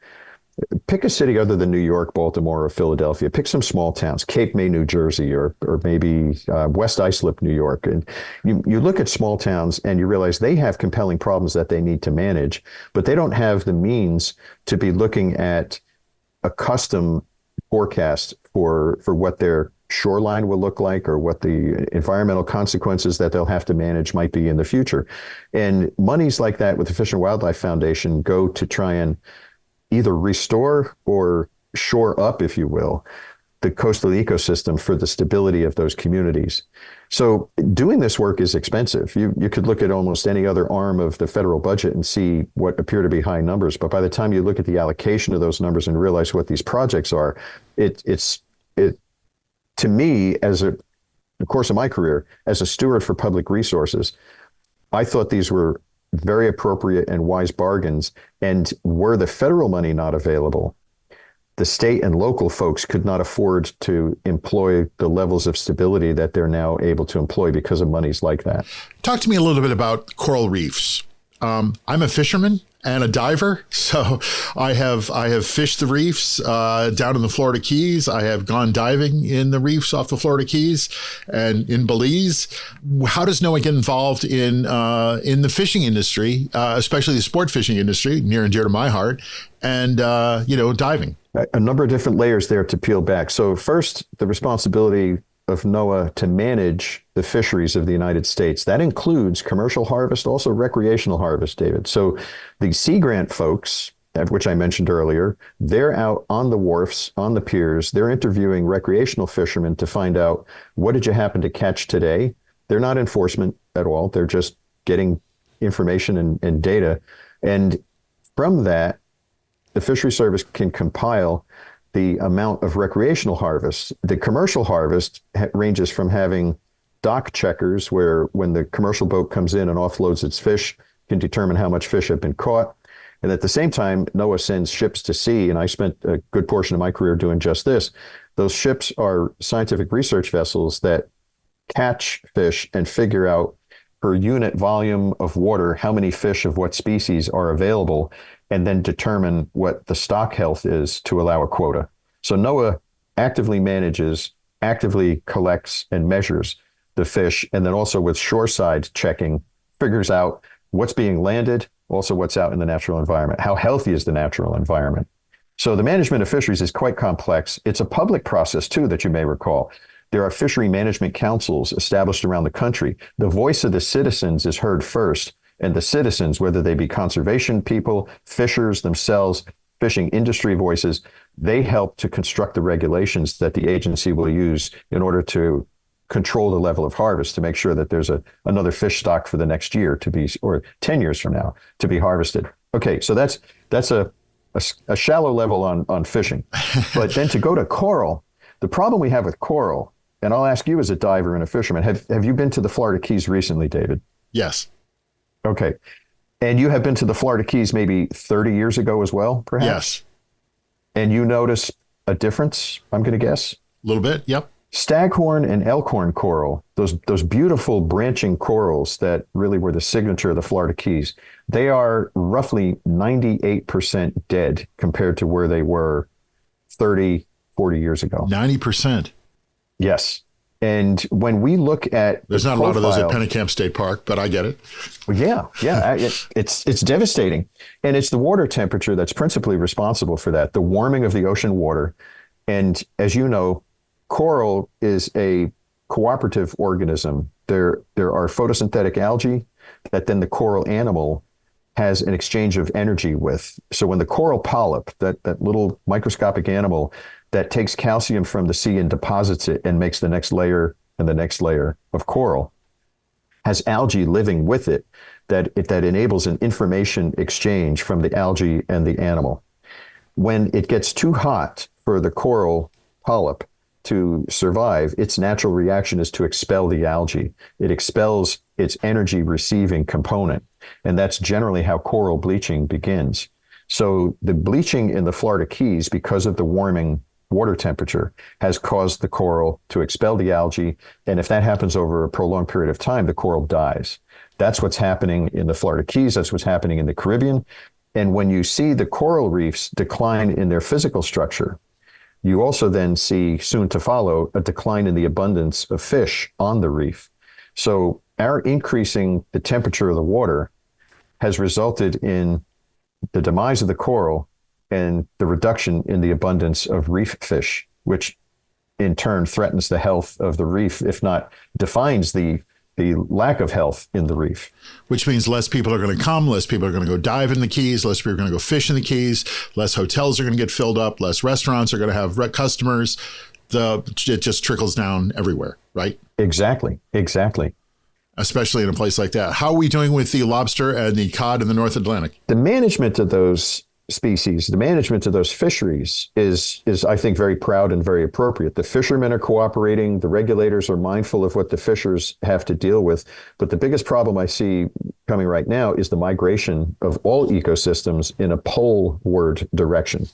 Pick a city other than New York, Baltimore, or Philadelphia. Pick some small towns, Cape May, New Jersey, or maybe West Islip, New York. And you look at small towns and you realize they have compelling problems that they need to manage, but they don't have the means to be looking at a custom forecast for what their shoreline will look like or what the environmental consequences that they'll have to manage might be in the future. And monies like that with the Fish and Wildlife Foundation go to try and either restore or shore up, if you will, the coastal ecosystem for the stability of those communities. So doing this work is expensive. You could look at almost any other arm of the federal budget and see what appear to be high numbers. But by the time you look at the allocation of those numbers and realize what these projects are, it to me, as the course of my career, as a steward for public resources, I thought these were very appropriate and wise bargains. And were the federal money not available, the state and local folks could not afford to employ the levels of stability that they're now able to employ because of monies like that. Talk to me a little bit about coral reefs. I'm a fisherman and a diver, so I have fished the reefs down in the Florida Keys. I have gone diving in the reefs off the Florida Keys and in Belize. How does NOAA get involved in the fishing industry, especially the sport fishing industry, near and dear to my heart, and diving? A number of different layers there to peel back. So first, the responsibility of NOAA to manage the fisheries of the United States. That includes commercial harvest, also recreational harvest, David. So the Sea Grant folks, which I mentioned earlier, they're out on the wharfs, on the piers. They're interviewing recreational fishermen to find out, what did you happen to catch today? They're not enforcement at all. They're just getting information and data. And from that, the Fishery Service can compile the amount of recreational harvest. The commercial harvest ranges from having dock checkers, where when the commercial boat comes in and offloads its fish, can determine how much fish have been caught. And at the same time, NOAA sends ships to sea, and I spent a good portion of my career doing just this. Those ships are scientific research vessels that catch fish and figure out per unit volume of water how many fish of what species are available, and then determine what the stock health is to allow a quota. So NOAA actively manages, actively collects and measures the fish, and then also with shoreside checking, figures out what's being landed, also what's out in the natural environment. How healthy is the natural environment? So the management of fisheries is quite complex. It's a public process too, that you may recall. There are fishery management councils established around the country. The voice of the citizens is heard first, and the citizens, whether they be conservation people, fishers themselves, fishing industry voices, they help to construct the regulations that the agency will use in order to control the level of harvest, to make sure that there's another fish stock for the next year to be, or 10 years from now, to be harvested. Okay, so that's a shallow level on fishing. But then to go to coral, the problem we have with coral, and I'll ask you as a diver and a fisherman, have you been to the Florida Keys recently, David? Yes. Okay. And you have been to the Florida Keys maybe 30 years ago as well, perhaps? Yes. And you notice a difference, I'm going to guess? A little bit, yep. Staghorn and elkhorn coral, those beautiful branching corals that really were the signature of the Florida Keys, they are roughly 98% dead compared to where they were 30, 40 years ago. 90%. Yes. And when we look at there's not a lot of those at Pennicamp State Park, but I get it. Well, yeah. It's devastating. And it's the water temperature that's principally responsible for that, the warming of the ocean water. And as you know, coral is a cooperative organism. There are photosynthetic algae that then the coral animal has an exchange of energy with. So when the coral polyp, that little microscopic animal that takes calcium from the sea and deposits it and makes the next layer and the next layer of coral, has algae living with it that enables an information exchange from the algae and the animal. When it gets too hot for the coral polyp to survive, its natural reaction is to expel the algae. It expels its energy receiving component. And that's generally how coral bleaching begins. So the bleaching in the Florida Keys, because of the warming water temperature, has caused the coral to expel the algae. And if that happens over a prolonged period of time, the coral dies. That's what's happening in the Florida Keys. That's what's happening in the Caribbean. And when you see the coral reefs decline in their physical structure, you also then see, soon to follow, a decline in the abundance of fish on the reef. So our increasing the temperature of the water has resulted in the demise of the coral and the reduction in the abundance of reef fish, which in turn threatens the health of the reef, if not defines the lack of health in the reef. Which means less people are going to come, less people are going to go dive in the Keys, less people are going to go fish in the Keys, less hotels are going to get filled up, less restaurants are going to have customers. It just trickles down everywhere, right? Exactly. Especially in a place like that. How are we doing with the lobster and the cod in the North Atlantic? The management of those species, the management of those fisheries is I think very proud and very appropriate. The fishermen are cooperating. The regulators are mindful of what the fishers have to deal with. But the biggest problem I see coming right now is the migration of all ecosystems in a poleward direction.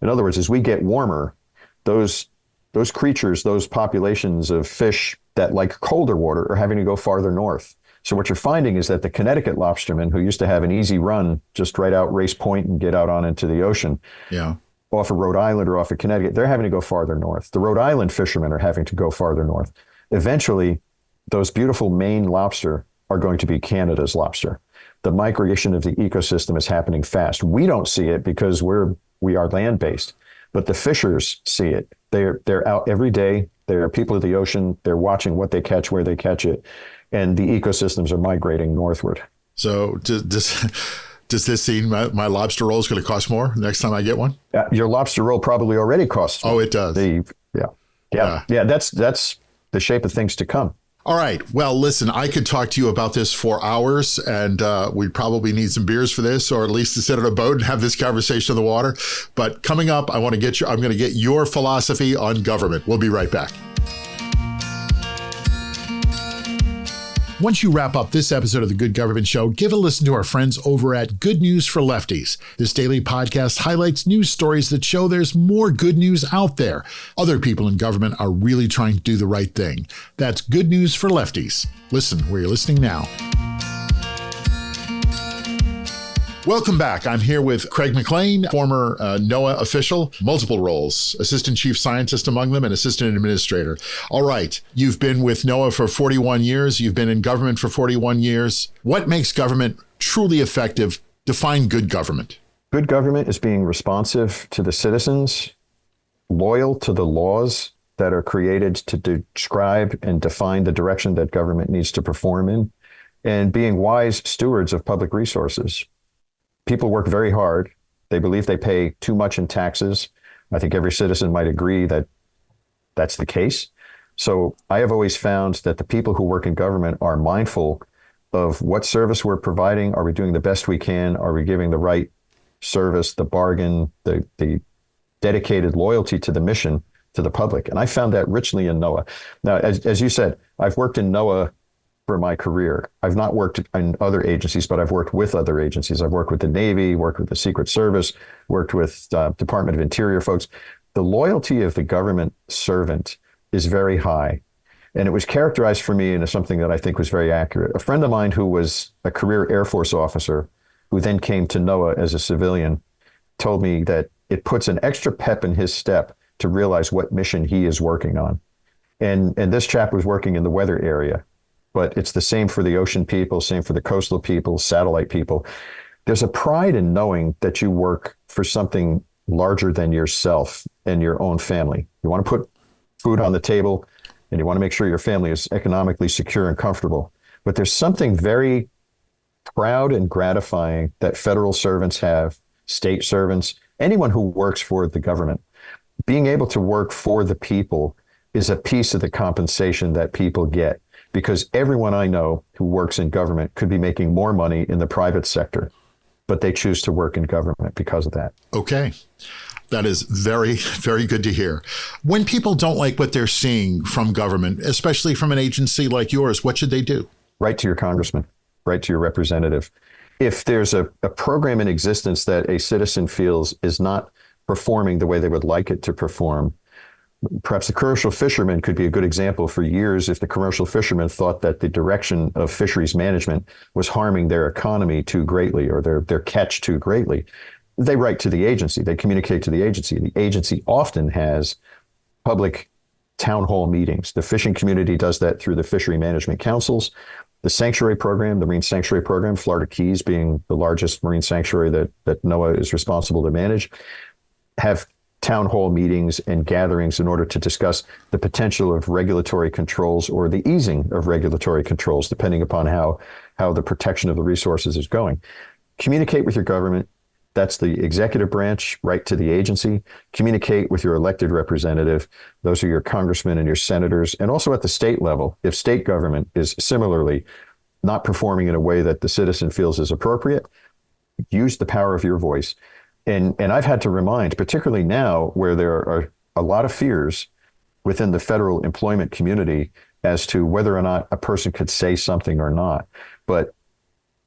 In other words, as we get warmer, those creatures, those populations of fish that like colder water are having to go farther north. So what you're finding is that the Connecticut lobstermen, who used to have an easy run just right out Race Point and get out on into the ocean, off of Rhode Island or off of Connecticut, they're having to go farther north. The Rhode Island fishermen are having to go farther north. Eventually, those beautiful Maine lobster are going to be Canada's lobster. The migration of the ecosystem is happening fast. We don't see it because we are land-based, but the fishers see it. They're out every day They're people of the ocean. They're watching what they catch, where they catch it, and the ecosystems are migrating northward. So does this mean my lobster roll is going to cost more next time I get one? Your lobster roll probably already costs more. Oh, it does. Yeah. That's the shape of things to come. All right. Well, listen, I could talk to you about this for hours, and we probably need some beers for this, or at least to sit on a boat and have this conversation in the water. But coming up, I'm going to get your philosophy on government. We'll be right back. Once you wrap up this episode of The Good Government Show, give a listen to our friends over at Good News for Lefties. This daily podcast highlights news stories that show there's more good news out there. Other people in government are really trying to do the right thing. That's Good News for Lefties. Listen where you're listening now. Welcome back. I'm here with Craig McLean, former NOAA official, multiple roles, assistant chief scientist among them, and assistant administrator. All right. You've been with NOAA for 41 years. You've been in government for 41 years. What makes government truly effective? Define good government. Good government is being responsive to the citizens, loyal to the laws that are created to describe and define the direction that government needs to perform in, and being wise stewards of public resources. People work very hard. They believe they pay too much in taxes. I think every citizen might agree that that's the case. So I have always found that the people who work in government are mindful of what service we're providing. Are we doing the best we can? Are we giving the right service, the bargain, the dedicated loyalty to the mission, to the public? And I found that richly in NOAA. Now, as you said, I've worked in NOAA for my career. I've not worked in other agencies, but I've worked with other agencies. I've worked with the Navy, worked with the Secret Service, worked with Department of Interior folks. The loyalty of the government servant is very high. And it was characterized for me into something that I think was very accurate. A friend of mine who was a career Air Force officer, who then came to NOAA as a civilian, told me that it puts an extra pep in his step to realize what mission he is working on. And this chap was working in the weather area. But it's the same for the ocean people, same for the coastal people, satellite people. There's a pride in knowing that you work for something larger than yourself and your own family. You want to put food on the table, and you want to make sure your family is economically secure and comfortable. But there's something very proud and gratifying that federal servants have, state servants, anyone who works for the government. Being able to work for the people is a piece of the compensation that people get. Because everyone I know who works in government could be making more money in the private sector, but they choose to work in government because of that. Okay. That is very, very good to hear. When people don't like what they're seeing from government, especially from an agency like yours, what should they do? Write to your congressman, write to your representative. If there's a program in existence that a citizen feels is not performing the way they would like it to perform, perhaps the commercial fishermen could be a good example. For years, if the commercial fishermen thought that the direction of fisheries management was harming their economy too greatly or their catch too greatly, they write to the agency. They communicate to the agency. The agency often has public town hall meetings. The fishing community does that through the fishery management councils. The sanctuary program, the marine sanctuary program, Florida Keys being the largest marine sanctuary that NOAA is responsible to manage, have town hall meetings and gatherings in order to discuss the potential of regulatory controls or the easing of regulatory controls, depending upon how the protection of the resources is going. Communicate with your government. That's the executive branch, right to the agency. Communicate with your elected representative. Those are your congressmen and your senators. And also at the state level, if state government is similarly not performing in a way that the citizen feels is appropriate, use the power of your voice. And I've had to remind, particularly now where there are a lot of fears within the federal employment community as to whether or not a person could say something or not. But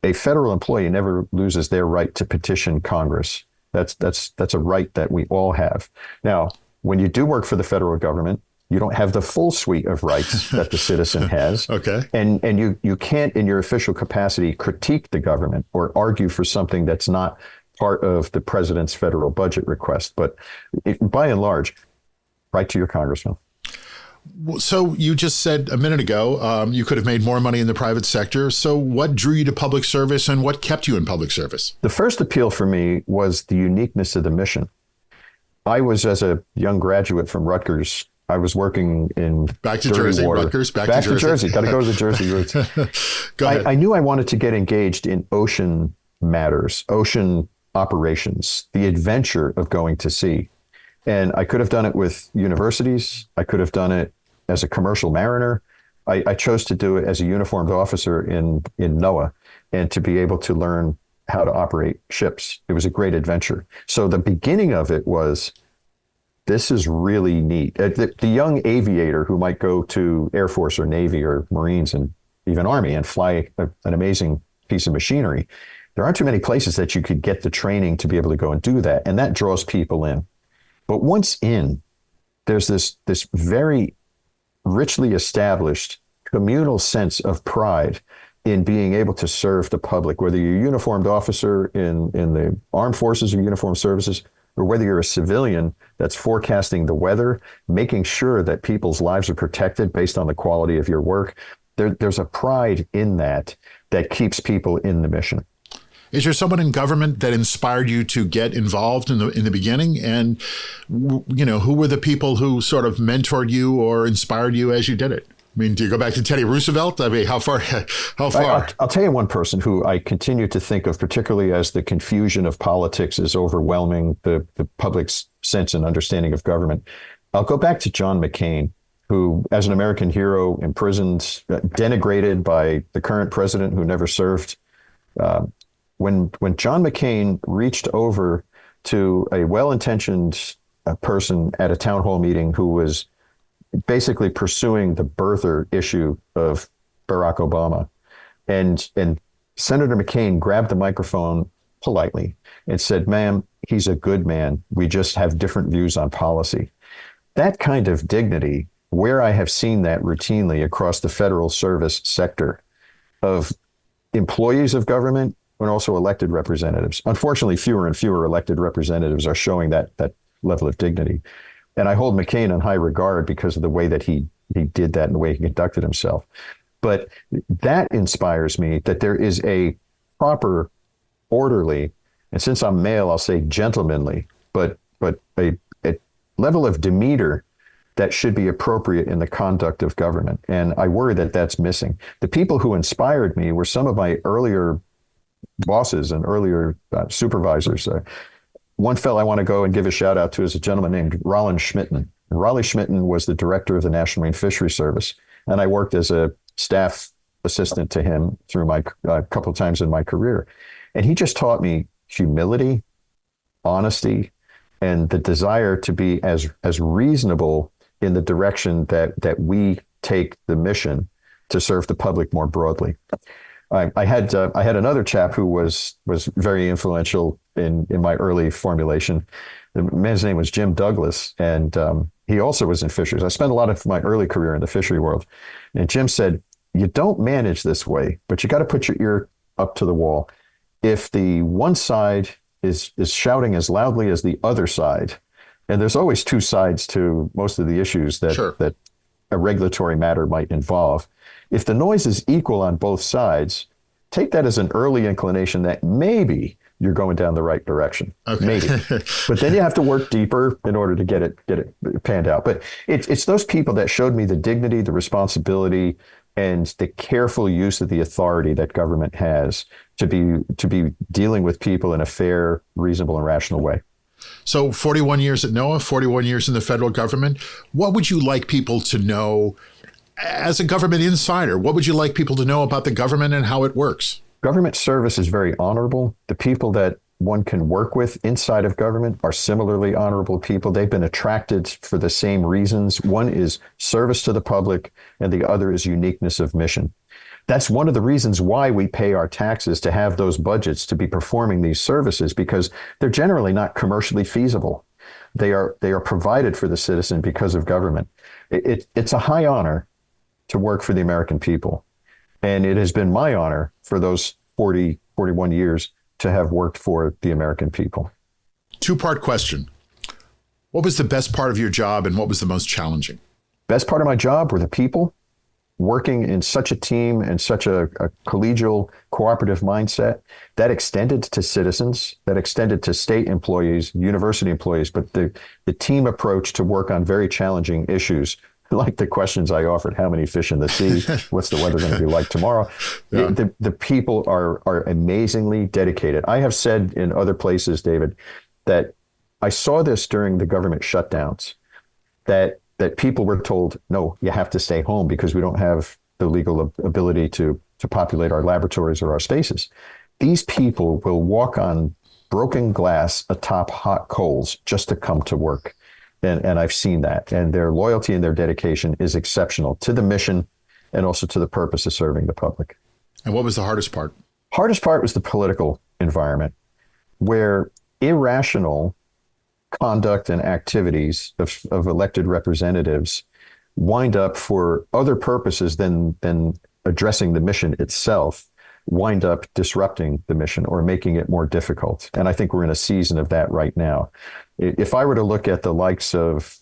a federal employee never loses their right to petition Congress. That's a right that we all have. Now, when you do work for the federal government, you don't have the full suite of rights that the citizen has. Okay. And you can't, in your official capacity, critique the government or argue for something that's not part of the president's federal budget request. But by and large, write to your congressman. So you just said a minute ago, you could have made more money in the private sector. So what drew you to public service and what kept you in public service? The first appeal for me was the uniqueness of the mission. I was, as a young graduate from Rutgers, I was working in back to dirty Jersey, water. Rutgers, back to to Jersey. Got to go to the Jersey roots. Go ahead. I knew I wanted to get engaged in ocean matters, ocean operations, the adventure of going to sea. And I could have done it with universities. I could have done it as a commercial mariner. I chose to do it as a uniformed officer in NOAA and to be able to learn how to operate ships. It was a great adventure. So the beginning of it was, this is really neat. The young aviator who might go to Air Force or Navy or Marines and even Army and fly an amazing piece of machinery, there aren't too many places that you could get the training to be able to go and do that. And that draws people in. But once in, there's this very richly established communal sense of pride in being able to serve the public, whether you're a uniformed officer in the armed forces or uniformed services, or whether you're a civilian that's forecasting the weather, making sure that people's lives are protected based on the quality of your work. There's a pride in that keeps people in the mission. Is there someone in government that inspired you to get involved in the beginning? And, who were the people who sort of mentored you or inspired you as you did it? I mean, do you go back to Teddy Roosevelt? I mean, how far? I'll tell you one person who I continue to think of, particularly as the confusion of politics is overwhelming the public's sense and understanding of government. I'll go back to John McCain, who, as an American hero, imprisoned, denigrated by the current president who never served. When John McCain reached over to a well-intentioned person at a town hall meeting who was basically pursuing the birther issue of Barack Obama, and Senator McCain grabbed the microphone politely and said, "Ma'am, he's a good man. We just have different views on policy." That kind of dignity, where I have seen that routinely across the federal service sector of employees of government and also elected representatives. Unfortunately, fewer and fewer elected representatives are showing that level of dignity. And I hold McCain in high regard because of the way that he did that and the way he conducted himself. But that inspires me that there is a proper, orderly, and since I'm male, I'll say gentlemanly, but a level of demeanor that should be appropriate in the conduct of government. And I worry that that's missing. The people who inspired me were some of my earlier bosses and earlier supervisors. One fellow I want to go and give a shout out to is a gentleman named Rollin Schmitten. And Raleigh Schmitten was the director of the National Marine Fisheries Service. And I worked as a staff assistant to him through my couple of times in my career. And he just taught me humility, honesty, and the desire to be as reasonable in the direction that we take the mission to serve the public more broadly. I had another chap who was very influential in my early formulation. The man's name was Jim Douglas, and he also was in fisheries. I spent a lot of my early career in the fishery world. And Jim said, "You don't manage this way, but you got to put your ear up to the wall. If the one side is shouting as loudly as the other side, and there's always two sides to most of the issues that a regulatory matter might involve. If the noise is equal on both sides, take that as an early inclination that maybe you're going down the right direction. Okay. Maybe. But then you have to work deeper in order to get it panned out. But it's those people that showed me the dignity, the responsibility, and the careful use of the authority that government has to be dealing with people in a fair, reasonable, and rational way. So 41 years at NOAA, 41 years in the federal government. What would you like people to know as a government insider? What would you like people to know about the government and how it works? Government service is very honorable. The people that one can work with inside of government are similarly honorable people. They've been attracted for the same reasons. One is service to the public, and the other is uniqueness of mission. That's one of the reasons why we pay our taxes, to have those budgets to be performing these services, because they're generally not commercially feasible. They are provided for the citizen because of government. It's a high honor to work for the American people. And it has been my honor for those 41 years to have worked for the American people. Two-part question. What was the best part of your job and what was the most challenging? Best part of my job were the people. working in such a team and such a collegial, cooperative mindset, that extended to citizens, that extended to state employees, university employees, but the team approach to work on very challenging issues, like the questions I offered: how many fish in the sea? What's the weather going to be like tomorrow? Yeah. The people are amazingly dedicated. I have said in other places, David, that I saw this during the government shutdowns, that people were told, no, you have to stay home because we don't have the legal ability to populate our laboratories or our spaces. These people will walk on broken glass atop hot coals just to come to work. And I've seen that. And their loyalty and their dedication is exceptional to the mission and also to the purpose of serving the public. And what was the hardest part? Hardest part was the political environment, where irrational conduct and activities of elected representatives wind up, for other purposes than addressing the mission itself, wind up disrupting the mission or making it more difficult. And I think we're in a season of that right now. If I were to look at the likes of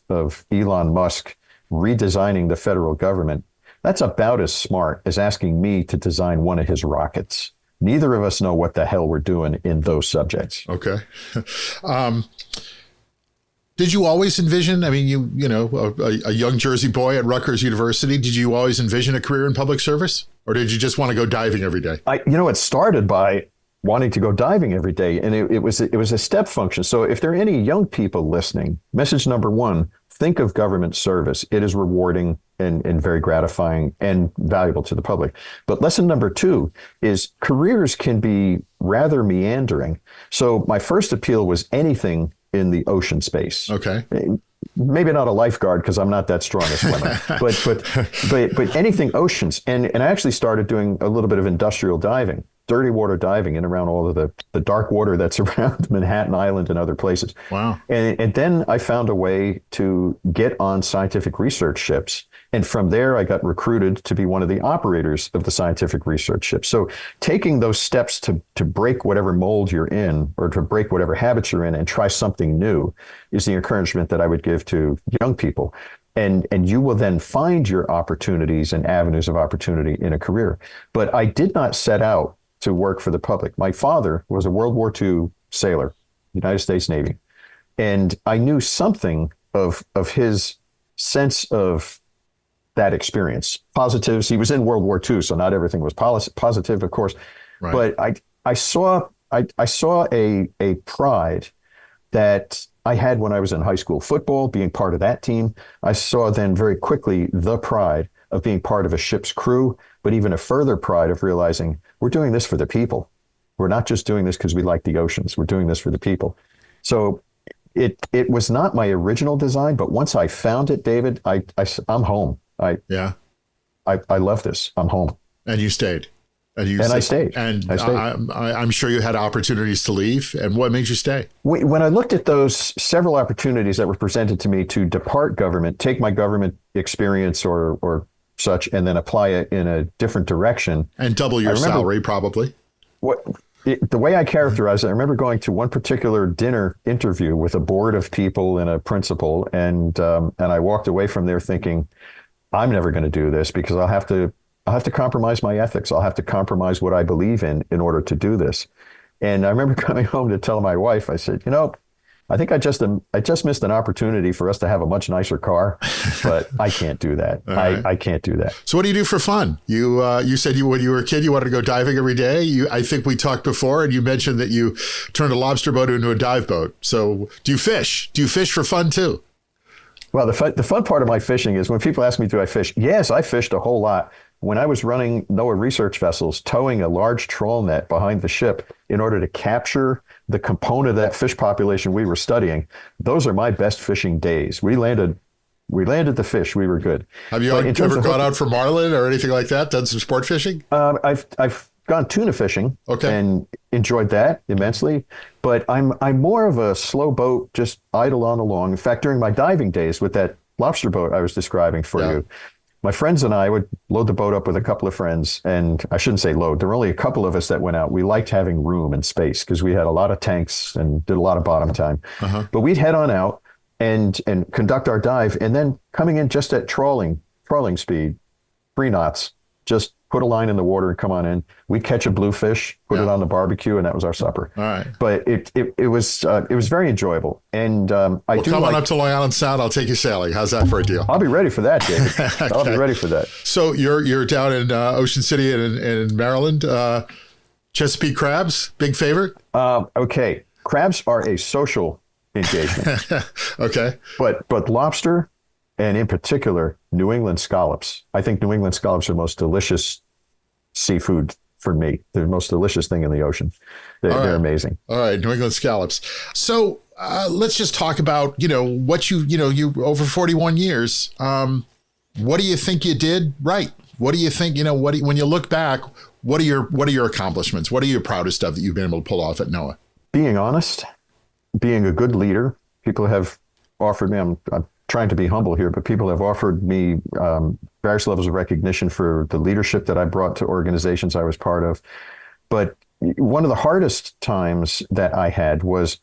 Elon Musk redesigning the federal government, that's about as smart as asking me to design one of his rockets. Neither of us know what the hell we're doing in those subjects. Okay. Did you always envision, I mean, you know, a young Jersey boy at Rutgers University, did you always envision a career in public service? Or did you just want to go diving every day? It started by wanting to go diving every day. And it was a step function. So if there are any young people listening, message number one, think of government service. It is rewarding and very gratifying and valuable to the public. But lesson number two is careers can be rather meandering. So my first appeal was anything in the ocean space. Okay. Maybe not a lifeguard because I'm not that strong a swimmer, but anything oceans. And I actually started doing a little bit of industrial diving, dirty water diving in around all of the dark water that's around Manhattan Island and other places. Wow. And then I found a way to get on scientific research ships. And from there, I got recruited to be one of the operators of the scientific research ship. So taking those steps to break whatever mold you're in, or to break whatever habits you're in and try something new, is the encouragement that I would give to young people. And you will then find your opportunities and avenues of opportunity in a career. But I did not set out to work for the public. My father was a World War II sailor, United States Navy. And I knew something of his sense of that experience. Positives. He was in World War II, so not everything was positive, of course. Right. But I saw a pride that I had when I was in high school football, being part of that team. I saw then very quickly the pride of being part of a ship's crew, but even a further pride of realizing we're doing this for the people. We're not just doing this because we like the oceans. We're doing this for the people. So it was not my original design, but once I found it, David, I'm home. I love this. I'm home. And you stayed. I stayed. And I'm sure you had opportunities to leave. And what made you stay? When I looked at those several opportunities that were presented to me to depart government, take my government experience or such, and then apply it in a different direction. And double your salary, probably. The way I characterize it, I remember going to one particular dinner interview with a board of people and a principal, and I walked away from there thinking, I'm never going to do this because I'll have to compromise my ethics. I'll have to compromise what I believe in order to do this. And I remember coming home to tell my wife, I said, I think I just missed an opportunity for us to have a much nicer car, but I can't do that. I can't do that. So what do you do for fun? You said when you were a kid, you wanted to go diving every day. I think we talked before and you mentioned that you turned a lobster boat into a dive boat. So do you fish? Do you fish for fun too? Well, the fun part of my fishing is when people ask me, do I fish? Yes, I fished a whole lot. When I was running NOAA research vessels, towing a large trawl net behind the ship in order to capture the component of that fish population we were studying, those are my best fishing days. We landed the fish. We were good. Have you ever gone out for marlin or anything like that? Done some sport fishing? I've gone tuna fishing and enjoyed that immensely. But I'm more of a slow boat, just idle on along. In fact, during my diving days with that lobster boat I was describing for you, my friends and I would load the boat up with a couple of friends, and I shouldn't say load. There were only a couple of us that went out. We liked having room and space because we had a lot of tanks and did a lot of bottom time. But we'd head on out and conduct our dive, and then coming in just at trawling speed, 3 knots. Just put a line in the water and come on in. We catch a bluefish, put it on the barbecue, and that was our supper. All right. But it was very enjoyable. And come on up to Long Island Sound. I'll take you sailing. How's that for a deal? I'll be ready for that, David. Okay. I'll be ready for that. So you're down in Ocean City in Maryland. Chesapeake crabs, big favorite? Okay. Crabs are a social engagement. Okay. But lobster, and in particular, New England scallops. I think New England scallops are the most delicious seafood for me. They're the most delicious thing in the ocean. They're amazing. All right, New England scallops. So let's just talk about, what you over 41 years. What do you think you did right? What do you think, when you look back, what are your accomplishments? What are you proudest of that you've been able to pull off at NOAA? Being honest, being a good leader. People have offered me, I'm trying to be humble here, but people have offered me various levels of recognition for the leadership that I brought to organizations I was part of. But one of the hardest times that I had was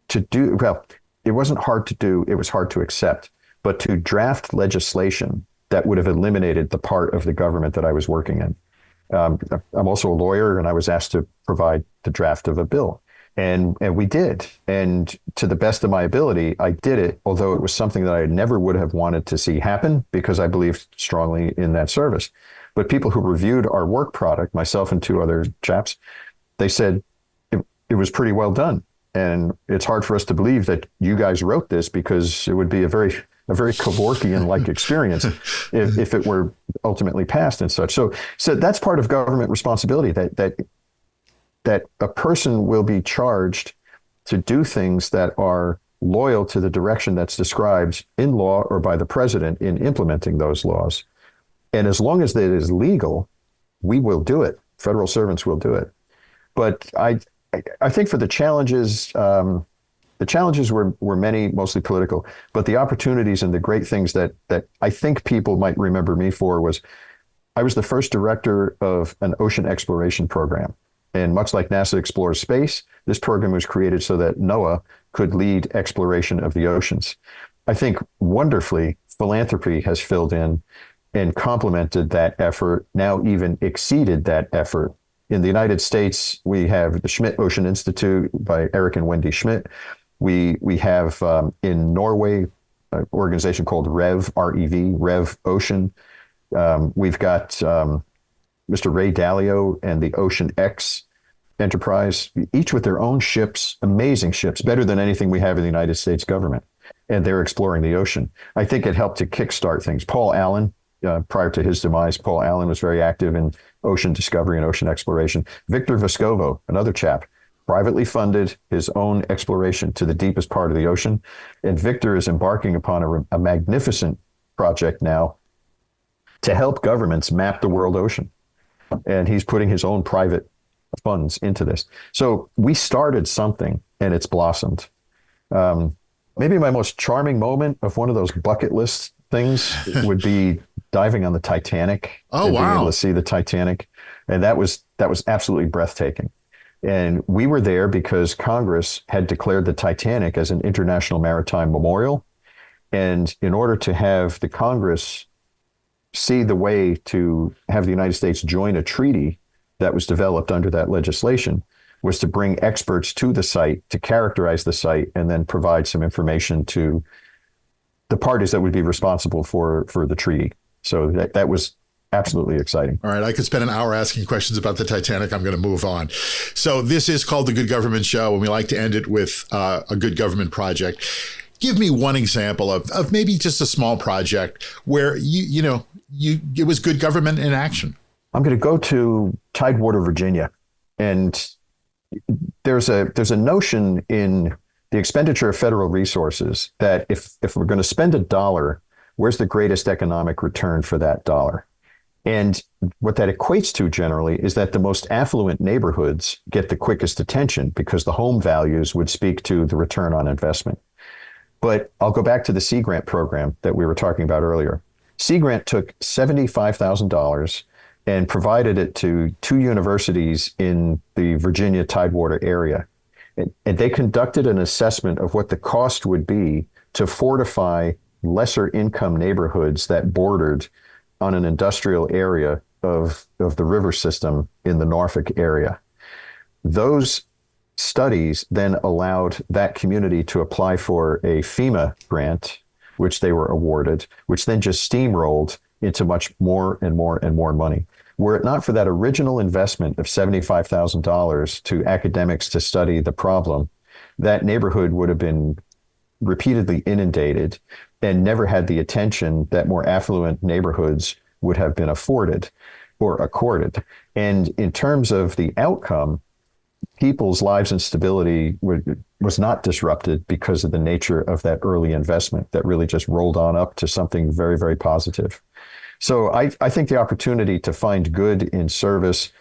to do, well, it wasn't hard to do, it was hard to accept, but to draft legislation that would have eliminated the part of the government that I was working in. I'm also a lawyer, and I was asked to provide the draft of a bill. And we did. And to the best of my ability, I did it, although it was something that I never would have wanted to see happen because I believed strongly in that service. But people who reviewed our work product, myself and 2 other chaps, they said it was pretty well done. And it's hard for us to believe that you guys wrote this because it would be a very Kevorkian-like experience if it were ultimately passed and such. So that's part of government responsibility, that a person will be charged to do things that are loyal to the direction that's described in law or by the president in implementing those laws. And as long as it is legal, we will do it. Federal servants will do it. But I think for the challenges were many, mostly political, but the opportunities and the great things that I think people might remember me for was I was the first director of an ocean exploration program. And much like NASA explores space, this program was created so that NOAA could lead exploration of the oceans. I think wonderfully, philanthropy has filled in and complemented that effort, now even exceeded that effort. In the United States, we have the Schmidt Ocean Institute by Eric and Wendy Schmidt. We have in Norway an organization called REV, R-E-V, REV Ocean. We've got Mr. Ray Dalio and the Ocean X enterprise, each with their own ships, amazing ships, better than anything we have in the United States government. And they're exploring the ocean. I think it helped to kickstart things. Paul Allen, prior to his demise, Paul Allen was very active in ocean discovery and ocean exploration. Victor Vescovo, another chap, privately funded his own exploration to the deepest part of the ocean. And Victor is embarking upon a magnificent project now to help governments map the world ocean. And he's putting his own private funds into this. So we started something and it's blossomed. Maybe my most charming moment of one of those bucket list things would be diving on the Titanic. Oh, and wow. being able to see the Titanic. And that was absolutely breathtaking. And we were there because Congress had declared the Titanic as an international maritime memorial. And in order to have the Congress see the way to have the United States join a treaty that was developed under that legislation was to bring experts to the site to characterize the site and then provide some information to the parties that would be responsible for the treaty. So that was absolutely exciting. All right. I could spend an hour asking questions about the Titanic. I'm going to move on. So this is called The Good Government Show, and we like to end it with a good government project. Give me one example of maybe just a small project where it was good government in action. I'm going to go to Tidewater, Virginia. And there's a notion in the expenditure of federal resources that if we're going to spend $1, where's the greatest economic return for that dollar? And what that equates to generally is that the most affluent neighborhoods get the quickest attention because the home values would speak to the return on investment. But I'll go back to the Sea Grant program that we were talking about earlier. Sea Grant took $75,000 and provided it to 2 universities in the Virginia Tidewater area. And they conducted an assessment of what the cost would be to fortify lesser income neighborhoods that bordered on an industrial area of the river system in the Norfolk area. Those studies then allowed that community to apply for a FEMA grant, which they were awarded, which then just steamrolled into much more and more and more money. Were it not for that original investment of $75,000 to academics to study the problem, that neighborhood would have been repeatedly inundated and never had the attention that more affluent neighborhoods would have been afforded or accorded. And in terms of the outcome, people's lives and stability was not disrupted because of the nature of that early investment that really just rolled on up to something very, very positive. So I think the opportunity to find good in service,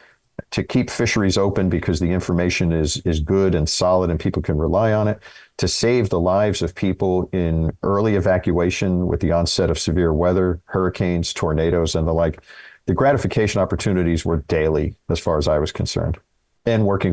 to keep fisheries open because the information is good and solid and people can rely on it, to save the lives of people in early evacuation with the onset of severe weather, hurricanes, tornadoes, and the like. The gratification opportunities were daily as far as I was concerned. And working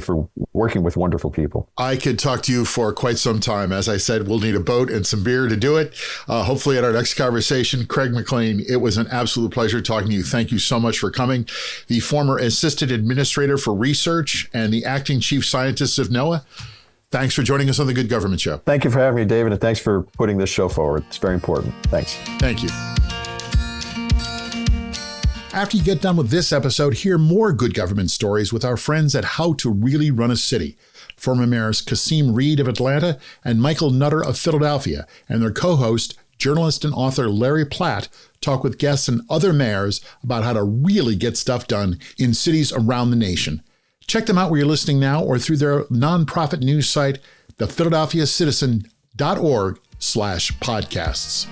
with wonderful people. I could talk to you for quite some time. As I said, we'll need a boat and some beer to do it. Hopefully at our next conversation. Craig McLean, it was an absolute pleasure talking to you. Thank you so much for coming. The former Assistant Administrator for Research and the Acting Chief Scientist of NOAA. Thanks for joining us on The Good Government Show. Thank you for having me, David, and thanks for putting this show forward. It's very important. Thanks. Thank you. After you get done with this episode, hear more good government stories with our friends at How to Really Run a City. Former mayors Kasim Reed of Atlanta and Michael Nutter of Philadelphia, and their co-host, journalist and author Larry Platt, talk with guests and other mayors about how to really get stuff done in cities around the nation. Check them out where you're listening now or through their nonprofit news site, thephiladelphiacitizen.org/podcasts.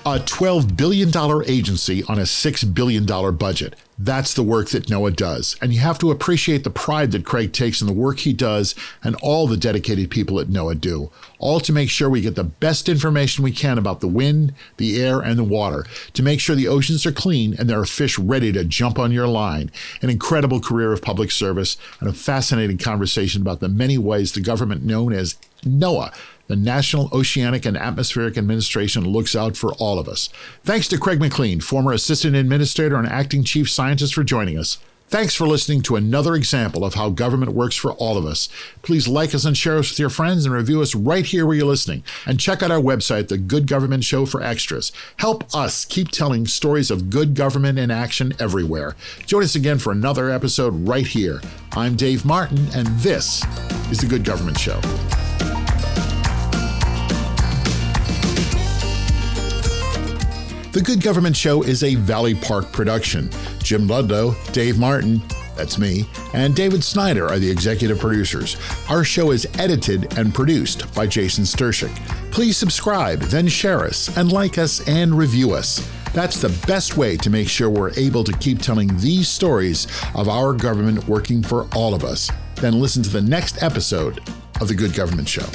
A $12 billion agency on a $6 billion budget. That's the work that NOAA does. And you have to appreciate the pride that Craig takes in the work he does and all the dedicated people at NOAA do, all to make sure we get the best information we can about the wind, the air, and the water, to make sure the oceans are clean and there are fish ready to jump on your line. An incredible career of public service and a fascinating conversation about the many ways the government known as NOAA, the National Oceanic and Atmospheric Administration, looks out for all of us. Thanks to Craig McLean, former Assistant Administrator and Acting Chief Scientist, for joining us. Thanks for listening to another example of how government works for all of us. Please like us and share us with your friends and review us right here where you're listening. And check out our website, The Good Government Show, for extras. Help us keep telling stories of good government in action everywhere. Join us again for another episode right here. I'm Dave Martin, and this is The Good Government Show. The Good Government Show is a Valley Park production. Jim Ludlow, Dave Martin, that's me, and David Snyder are the executive producers. Our show is edited and produced by Jason Stershic. Please subscribe, then share us, and like us and review us. That's the best way to make sure we're able to keep telling these stories of our government working for all of us. Then listen to the next episode of The Good Government Show.